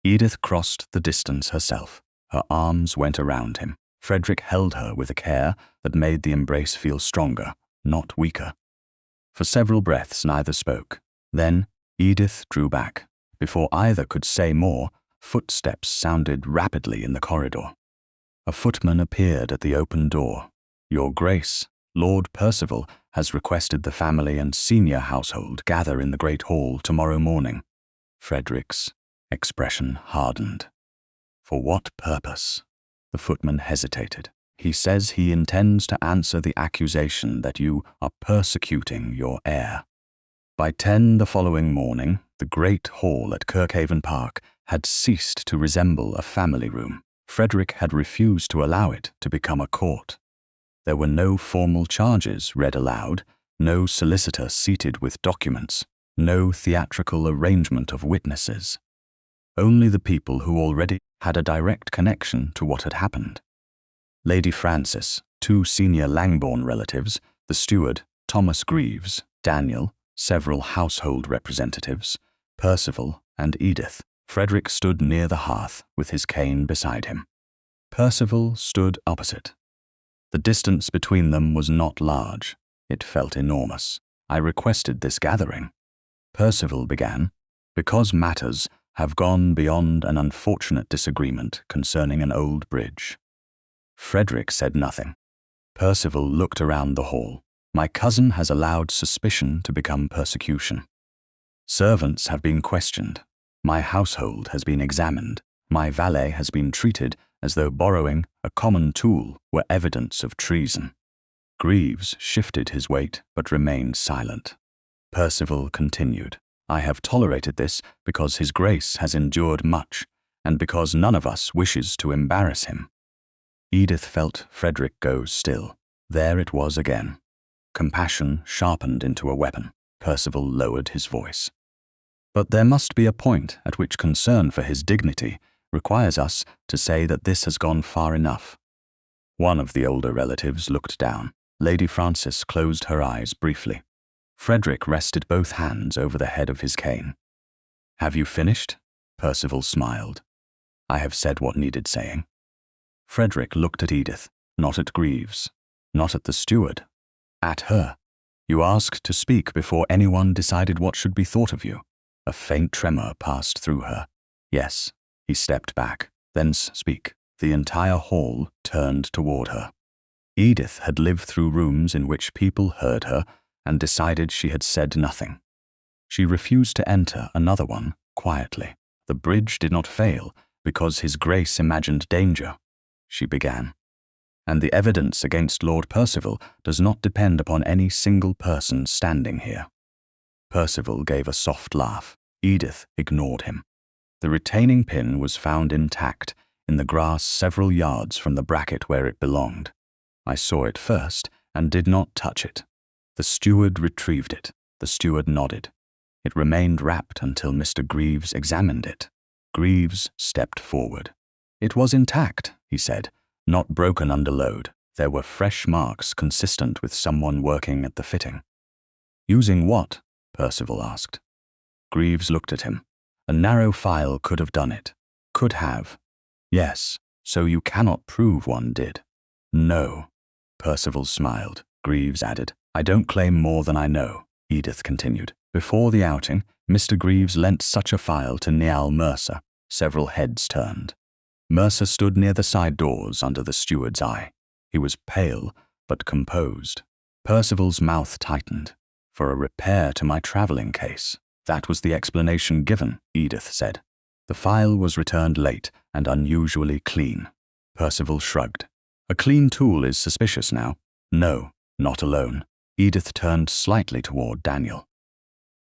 Speaker 1: Edith crossed the distance herself. Her arms went around him. Frederick held her with a care that made the embrace feel stronger, not weaker. For several breaths neither spoke. Then Edith drew back. Before either could say more, footsteps sounded rapidly in the corridor. A footman appeared at the open door. "Your Grace, Lord Percival has requested the family and senior household gather in the Great Hall tomorrow morning." Frederick's expression hardened. "For what purpose?" The footman hesitated. "He says he intends to answer the accusation that you are persecuting your heir." By 10 the following morning, the Great Hall at Kirkhaven Park had ceased to resemble a family room. Frederick had refused to allow it to become a court. There were no formal charges read aloud, no solicitor seated with documents, no theatrical arrangement of witnesses. Only the people who already had a direct connection to what had happened. Lady Frances, 2 senior Langbourne relatives, the steward, Thomas Greaves, Daniel, several household representatives, Percival, and Edith. Frederick stood near the hearth with his cane beside him. Percival stood opposite. The distance between them was not large. It felt enormous. "I requested this gathering," Percival began, "because matters have gone beyond an unfortunate disagreement concerning an old bridge." Frederick said nothing. Percival looked around the hall. "My cousin has allowed suspicion to become persecution. Servants have been questioned. My household has been examined. My valet has been treated as though borrowing a common tool were evidence of treason." Greaves shifted his weight but remained silent. Percival continued, "I have tolerated this because His Grace has endured much, and because none of us wishes to embarrass him." Edith felt Frederick go still. There it was again. Compassion sharpened into a weapon. Percival lowered his voice. "But there must be a point at which concern for his dignity requires us to say that this has gone far enough." One of the older relatives looked down. Lady Frances closed her eyes briefly. Frederick rested both hands over the head of his cane. "Have you finished?" Percival smiled. "I have said what needed saying." Frederick looked at Edith, not at Greaves, not at the steward, at her. "You asked to speak before anyone decided what should be thought of you." A faint tremor passed through her. "Yes." He stepped back. "Then speak." The entire hall turned toward her. Edith had lived through rooms in which people heard her and decided she had said nothing. She refused to enter another one quietly. "The bridge did not fail because His Grace imagined danger," she began. "And the evidence against Lord Percival does not depend upon any single person standing here." Percival gave a soft laugh. Edith ignored him. The retaining pin was found intact in the grass several yards from the bracket where it belonged. I saw it first and did not touch it. The steward retrieved it. The steward nodded. It remained wrapped until Mr. Greaves examined it. Greaves stepped forward. It was intact, he said, not broken under load. There were fresh marks consistent with someone working at the fitting. Using what? Percival asked. Greaves looked at him. A narrow file could have done it. Could have. Yes, so you cannot prove one did. No. Percival smiled. Greaves added, I don't claim more than I know. Edith continued. Before the outing, Mr. Greaves lent such a file to Niall Mercer. Several heads turned. Mercer stood near the side doors under the steward's eye. He was pale, but composed. Percival's mouth tightened. For a repair to my travelling case. That was the explanation given, Edith said. The file was returned late and unusually clean. Percival shrugged. A clean tool is suspicious now. No, not alone. Edith turned slightly toward Daniel.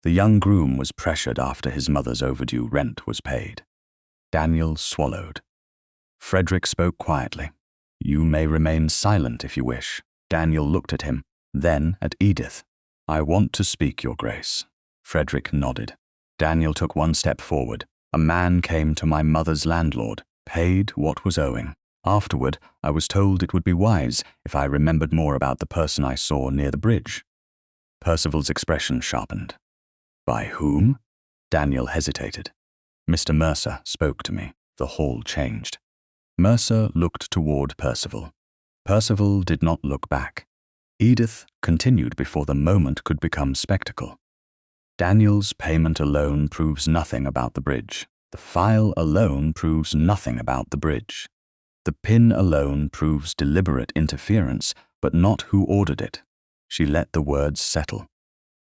Speaker 1: The young groom was pressured after his mother's overdue rent was paid. Daniel swallowed. Frederick spoke quietly. You may remain silent if you wish. Daniel looked at him, then at Edith. I want to speak, Your Grace. Frederick nodded. Daniel took one step forward. A man came to my mother's landlord, paid what was owing. Afterward, I was told it would be wise if I remembered more about the person I saw near the bridge. Percival's expression sharpened. By whom? Daniel hesitated. Mr. Mercer spoke to me. The hall changed. Mercer looked toward Percival. Percival did not look back. Edith continued before the moment could become spectacle. Daniel's payment alone proves nothing about the bridge. The file alone proves nothing about the bridge. The pin alone proves deliberate interference, but not who ordered it. She let the words settle.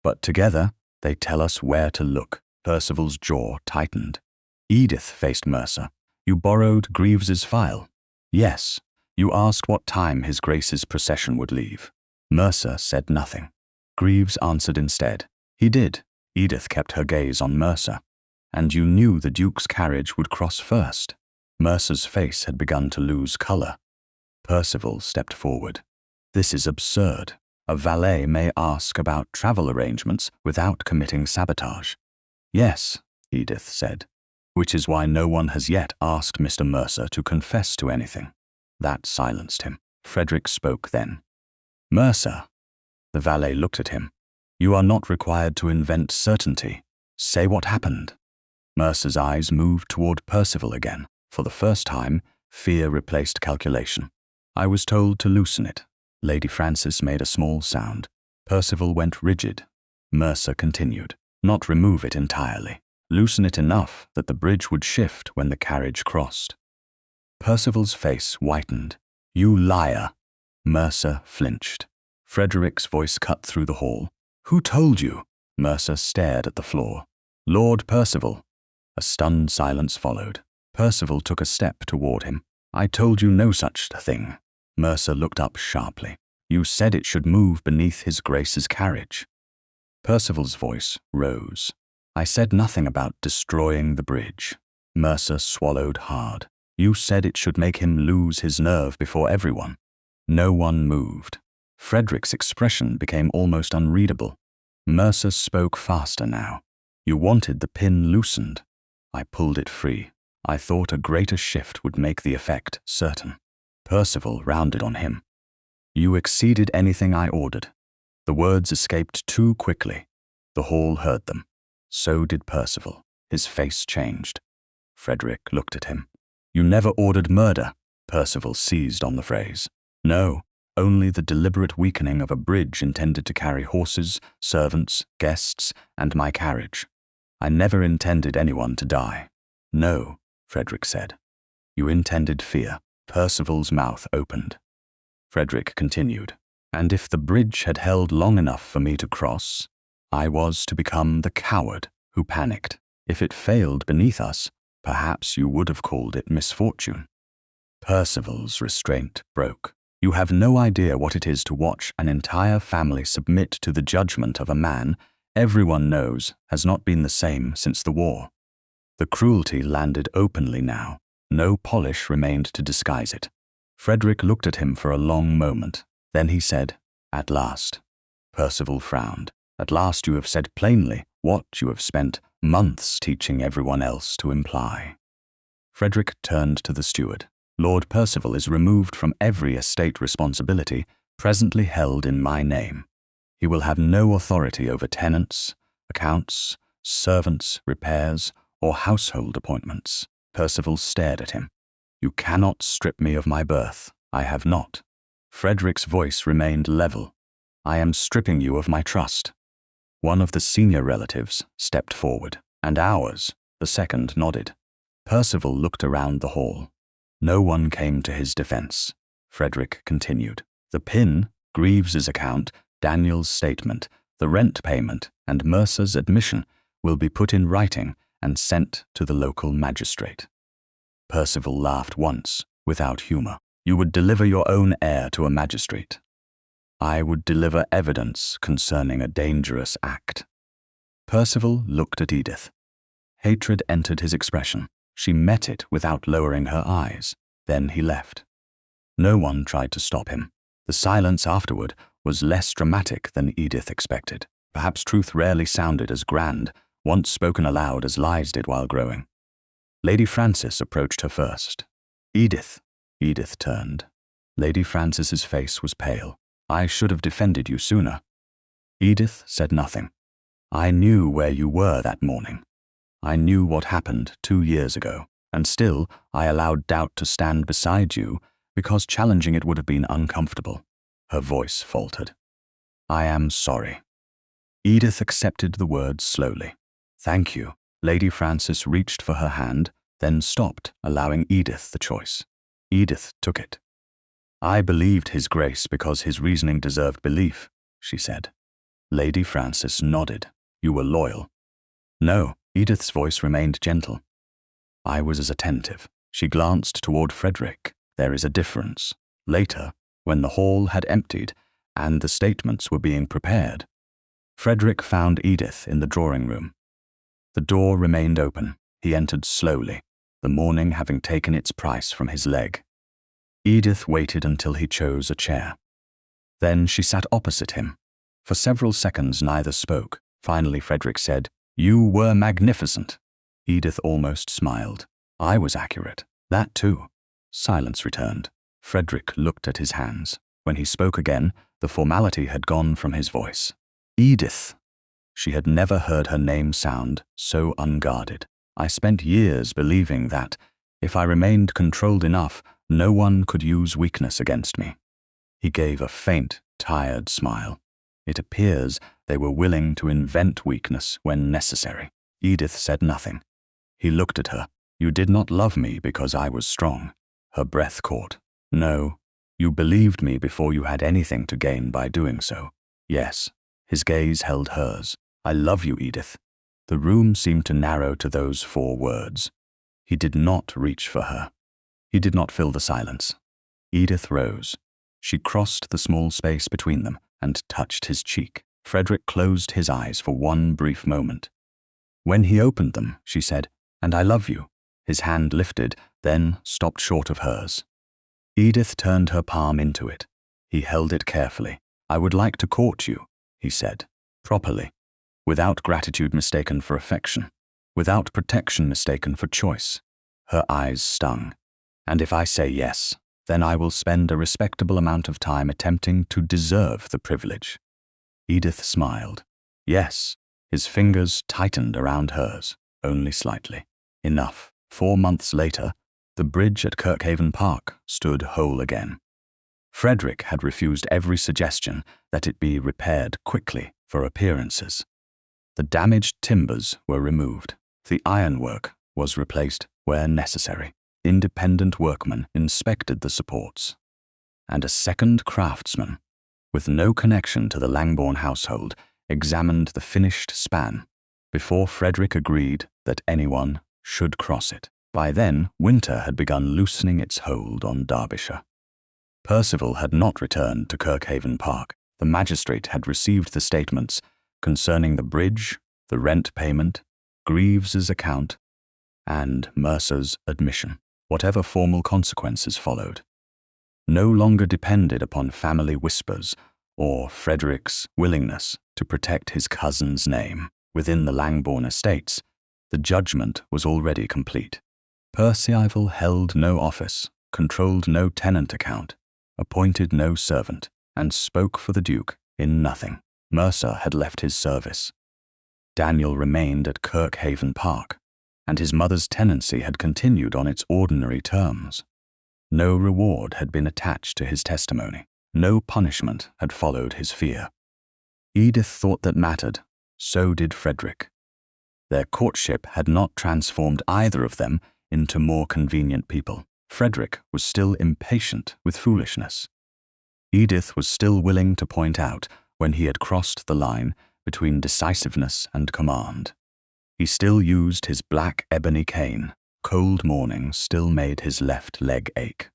Speaker 1: But together, they tell us where to look. Percival's jaw tightened. Edith faced Mercer. You borrowed Greaves's file. Yes. You asked what time His Grace's procession would leave. Mercer said nothing. Greaves answered instead. He did. Edith kept her gaze on Mercer. And you knew the Duke's carriage would cross first. Mercer's face had begun to lose colour. Percival stepped forward. This is absurd. A valet may ask about travel arrangements without committing sabotage. Yes, Edith said, which is why no one has yet asked Mr. Mercer to confess to anything. That silenced him. Frederick spoke then. Mercer. The valet looked at him. You are not required to invent certainty. Say what happened. Mercer's eyes moved toward Percival again. For the first time, fear replaced calculation. I was told to loosen it. Lady Frances made a small sound. Percival went rigid. Mercer continued. Not remove it entirely. Loosen it enough that the bridge would shift when the carriage crossed. Percival's face whitened. You liar. Mercer flinched. Frederick's voice cut through the hall. Who told you? Mercer stared at the floor. Lord Percival. A stunned silence followed. Percival took a step toward him. I told you no such thing. Mercer looked up sharply. You said it should move beneath His Grace's carriage. Percival's voice rose. I said nothing about destroying the bridge. Mercer swallowed hard. You said it should make him lose his nerve before everyone. No one moved. Frederick's expression became almost unreadable. Mercer spoke faster now. You wanted the pin loosened. I pulled it free. I thought a greater shift would make the effect certain. Percival rounded on him. You exceeded anything I ordered. The words escaped too quickly. The hall heard them. So did Percival. His face changed. Frederick looked at him. You never ordered murder. Percival seized on the phrase. No, only the deliberate weakening of a bridge intended to carry horses, servants, guests, and my carriage. I never intended anyone to die. No, Frederick said. You intended fear. Percival's mouth opened. Frederick continued. And if the bridge had held long enough for me to cross, I was to become the coward who panicked. If it failed beneath us, perhaps you would have called it misfortune. Percival's restraint broke. You have no idea what it is to watch an entire family submit to the judgment of a man everyone knows has not been the same since the war. The cruelty landed openly now. No polish remained to disguise it. Frederick looked at him for a long moment. Then he said, At last. Percival frowned. At last you have said plainly what you have spent months teaching everyone else to imply. Frederick turned to the steward. Lord Percival is removed from every estate responsibility presently held in my name. He will have no authority over tenants, accounts, servants, repairs, or household appointments. Percival stared at him. You cannot strip me of my birth. I have not. Frederick's voice remained level. I am stripping you of my trust. One of the senior relatives stepped forward, and ours, the second, nodded. Percival looked around the hall. No one came to his defense. Frederick continued. The pin, Greaves's account, Daniel's statement, the rent payment, and Mercer's admission will be put in writing and sent to the local magistrate. Percival laughed once, without humor. You would deliver your own heir to a magistrate. I would deliver evidence concerning a dangerous act. Percival looked at Edith. Hatred entered his expression. She met it without lowering her eyes. Then he left. No one tried to stop him. The silence afterward was less dramatic than Edith expected. Perhaps truth rarely sounded as grand, once spoken aloud as lies did while growing. Lady Frances approached her first. Edith. Edith turned. Lady Frances's face was pale. I should have defended you sooner. Edith said nothing. I knew where you were that morning. I knew what happened 2 years ago, and still I allowed doubt to stand beside you because challenging it would have been uncomfortable. Her voice faltered. I am sorry. Edith accepted the words slowly. Thank you. Lady Frances reached for her hand, then stopped, allowing Edith the choice. Edith took it. I believed His Grace because his reasoning deserved belief, she said. Lady Frances nodded. You were loyal. No, Edith's voice remained gentle. I was as attentive. She glanced toward Frederick. There is a difference. Later, when the hall had emptied and the statements were being prepared, Frederick found Edith in the drawing room. The door remained open. He entered slowly, the morning having taken its price from his leg. Edith waited until he chose a chair. Then she sat opposite him. For several seconds neither spoke. Finally Frederick said, You were magnificent. Edith almost smiled. I was accurate. That too. Silence returned. Frederick looked at his hands. When he spoke again, the formality had gone from his voice. Edith. She had never heard her name sound so unguarded. I spent years believing that, if I remained controlled enough, no one could use weakness against me. He gave a faint, tired smile. It appears they were willing to invent weakness when necessary. Edith said nothing. He looked at her. You did not love me because I was strong. Her breath caught. No, you believed me before you had anything to gain by doing so. Yes. His gaze held hers. I love you, Edith. The room seemed to narrow to those 4 words. He did not reach for her. He did not fill the silence. Edith rose. She crossed the small space between them and touched his cheek. Frederick closed his eyes for one brief moment. When he opened them, she said, And I love you. His hand lifted, then stopped short of hers. Edith turned her palm into it. He held it carefully. I would like to court you, he said, properly, without gratitude mistaken for affection, without protection mistaken for choice. Her eyes stung. And if I say yes, then I will spend a respectable amount of time attempting to deserve the privilege. Edith smiled. Yes. His fingers tightened around hers, only slightly. Enough. 4 months later, the bridge at Kirkhaven Park stood whole again. Frederick had refused every suggestion that it be repaired quickly for appearances. The damaged timbers were removed. The ironwork was replaced where necessary. Independent workmen inspected the supports. And a second craftsman, with no connection to the Langbourne household, examined the finished span before Frederick agreed that anyone should cross it. By then, winter had begun loosening its hold on Derbyshire. Percival had not returned to Kirkhaven Park. The magistrate had received the statements concerning the bridge, the rent payment, Greaves's account, and Mercer's admission. Whatever formal consequences followed no longer depended upon family whispers or Frederick's willingness to protect his cousin's name. Within the Langbourne estates, the judgment was already complete. Percival held no office, controlled no tenant account, appointed no servant, and spoke for the Duke in nothing. Mercer had left his service. Daniel remained at Kirkhaven Park, and his mother's tenancy had continued on its ordinary terms. No reward had been attached to his testimony. No punishment had followed his fear. Edith thought that mattered. So did Frederick. Their courtship had not transformed either of them into more convenient people. Frederick was still impatient with foolishness. Edith was still willing to point out when he had crossed the line between decisiveness and command. He still used his black ebony cane. Cold mornings still made his left leg ache.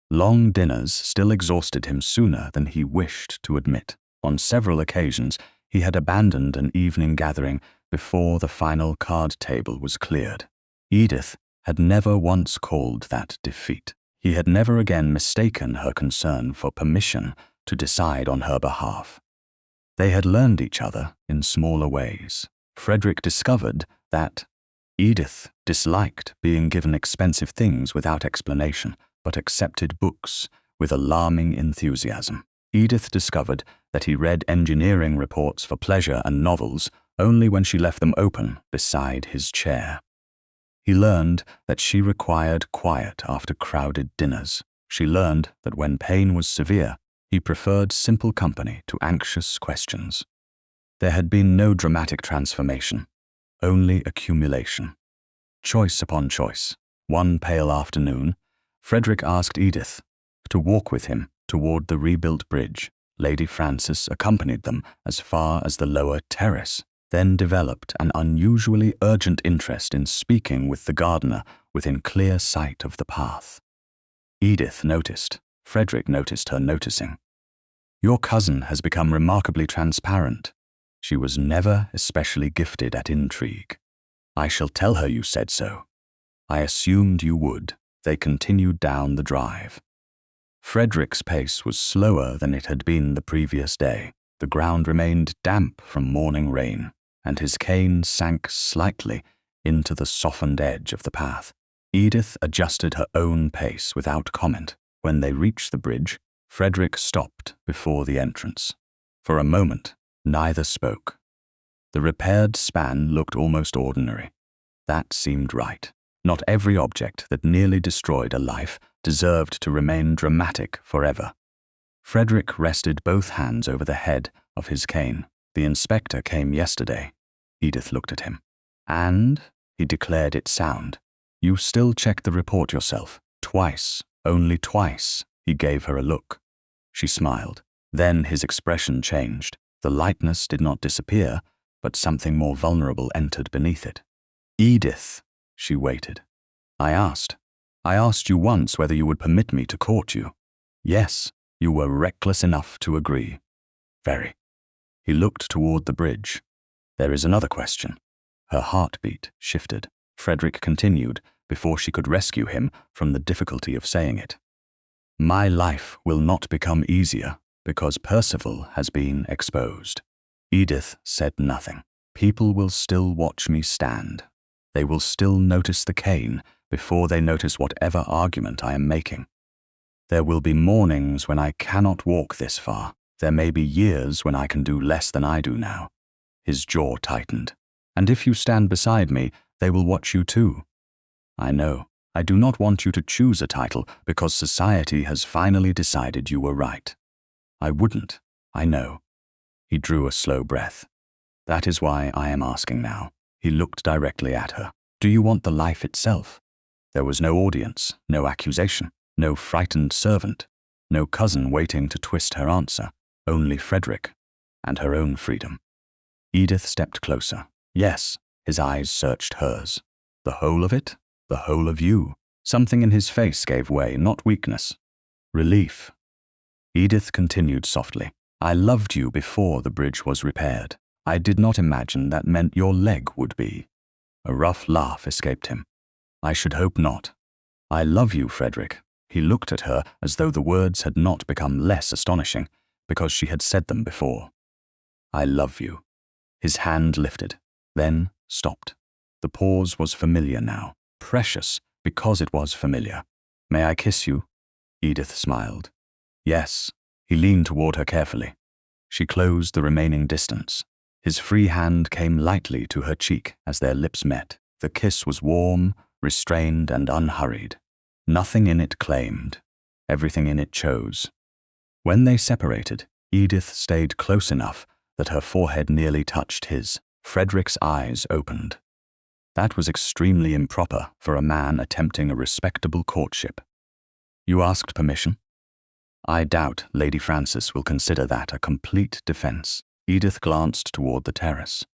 Speaker 1: Long dinners still exhausted him sooner than he wished to admit. On several occasions, he had abandoned an evening gathering before the final card table was cleared. Edith had never once called that defeat. He had never again mistaken her concern for permission to decide on her behalf. They had learned each other in smaller ways. Frederick discovered that Edith disliked being given expensive things without explanation, but accepted books with alarming enthusiasm. Edith discovered that he read engineering reports for pleasure and novels only when she left them open beside his chair. He learned that she required quiet after crowded dinners. She learned that when pain was severe, he preferred simple company to anxious questions. There had been no dramatic transformation, only accumulation. Choice upon choice. One pale afternoon, Frederick asked Edith to walk with him toward the rebuilt bridge. Lady Frances accompanied them as far as the lower terrace, then developed an unusually urgent interest in speaking with the gardener within clear sight of the path. Edith noticed. Frederick noticed her noticing. "Your cousin has become remarkably transparent. She was never especially gifted at intrigue. I shall tell her you said so. I assumed you would." They continued down the drive. Frederick's pace was slower than it had been the previous day. The ground remained damp from morning rain, and his cane sank slightly into the softened edge of the path. Edith adjusted her own pace without comment. When they reached the bridge, Frederick stopped before the entrance. For a moment, neither spoke. The repaired span looked almost ordinary. That seemed right. Not every object that nearly destroyed a life deserved to remain dramatic forever. Frederick rested both hands over the head of his cane. "The inspector came yesterday." Edith looked at him. "And," he declared it sound, "you still checked the report yourself." "Twice, only twice." He gave her a look. She smiled. Then his expression changed. The lightness did not disappear, but something more vulnerable entered beneath it. "Edith." She waited. I asked you once whether you would permit me to court you." "Yes, you were reckless enough to agree." "Very." He looked toward the bridge. "There is another question." Her heartbeat shifted. Frederick continued before she could rescue him from the difficulty of saying it. "My life will not become easier because Percival has been exposed." Edith said nothing. "People will still watch me stand. They will still notice the cane before they notice whatever argument I am making. There will be mornings when I cannot walk this far. There may be years when I can do less than I do now." His jaw tightened. "And if you stand beside me, they will watch you too." "I know. I do not want you to choose a title because society has finally decided you were right." "I wouldn't. I know." He drew a slow breath. "That is why I am asking now." He looked directly at her. "Do you want the life itself?" There was no audience, no accusation, no frightened servant, no cousin waiting to twist her answer, only Frederick and her own freedom. Edith stepped closer. "Yes." His eyes searched hers. "The whole of it? The whole of you?" Something in his face gave way, not weakness. Relief. Edith continued softly. "I loved you before the bridge was repaired. I did not imagine that meant your leg would be." A rough laugh escaped him. "I should hope not." "I love you, Frederick." He looked at her as though the words had not become less astonishing because she had said them before. "I love you." His hand lifted, then stopped. The pause was familiar now, precious because it was familiar. "May I kiss you?" Edith smiled. "Yes." He leaned toward her carefully. She closed the remaining distance. His free hand came lightly to her cheek as their lips met. The kiss was warm, restrained, and unhurried. Nothing in it claimed. Everything in it chose. When they separated, Edith stayed close enough that her forehead nearly touched his. Frederick's eyes opened. That was extremely improper for a man attempting a respectable courtship. "You asked permission?" "I doubt Lady Frances will consider that a complete defense." Edith glanced toward the terrace.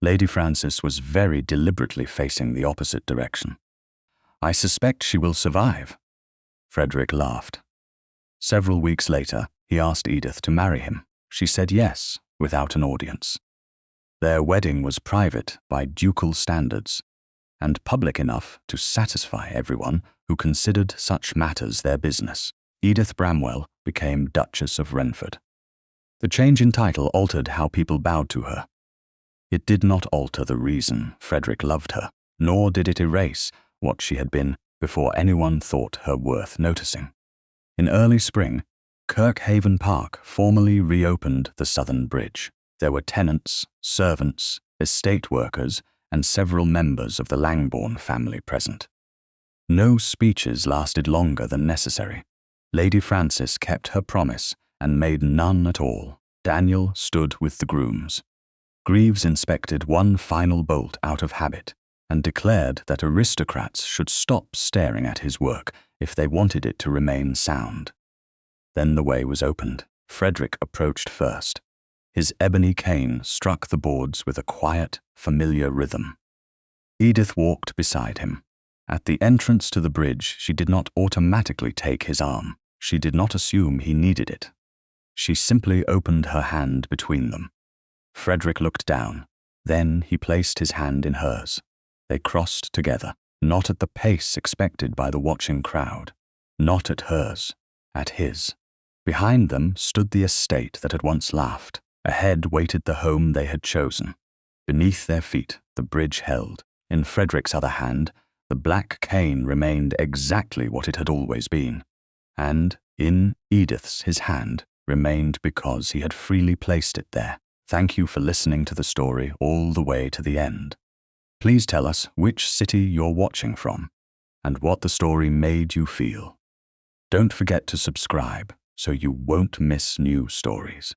Speaker 1: Lady Frances was very deliberately facing the opposite direction. "I suspect she will survive." Frederick laughed. Several weeks later, he asked Edith to marry him. She said yes, without an audience. Their wedding was private by ducal standards, and public enough to satisfy everyone who considered such matters their business. Edith Bramwell became Duchess of Wrenford. The change in title altered how people bowed to her. It did not alter the reason Frederick loved her, nor did it erase what she had been before anyone thought her worth noticing. In early spring, Kirkhaven Park formally reopened the southern bridge. There were tenants, servants, estate workers, and several members of the Langbourne family present. No speeches lasted longer than necessary. Lady Frances kept her promise and made none at all. Daniel stood with the grooms. Greaves inspected one final bolt out of habit and declared that aristocrats should stop staring at his work if they wanted it to remain sound. Then the way was opened. Frederick approached first. His ebony cane struck the boards with a quiet, familiar rhythm. Edith walked beside him. At the entrance to the bridge, she did not automatically take his arm. She did not assume he needed it. She simply opened her hand between them. Frederick looked down. Then he placed his hand in hers. They crossed together, not at the pace expected by the watching crowd, not at hers, at his. Behind them stood the estate that had once laughed. Ahead waited the home they had chosen. Beneath their feet, the bridge held. In Frederick's other hand, the black cane remained exactly what it had always been. And in Edith's, his hand remained because he had freely placed it there. Thank you for listening to the story all the way to the end. Please tell us which city you're watching from and what the story made you feel. Don't forget to subscribe so you won't miss new stories.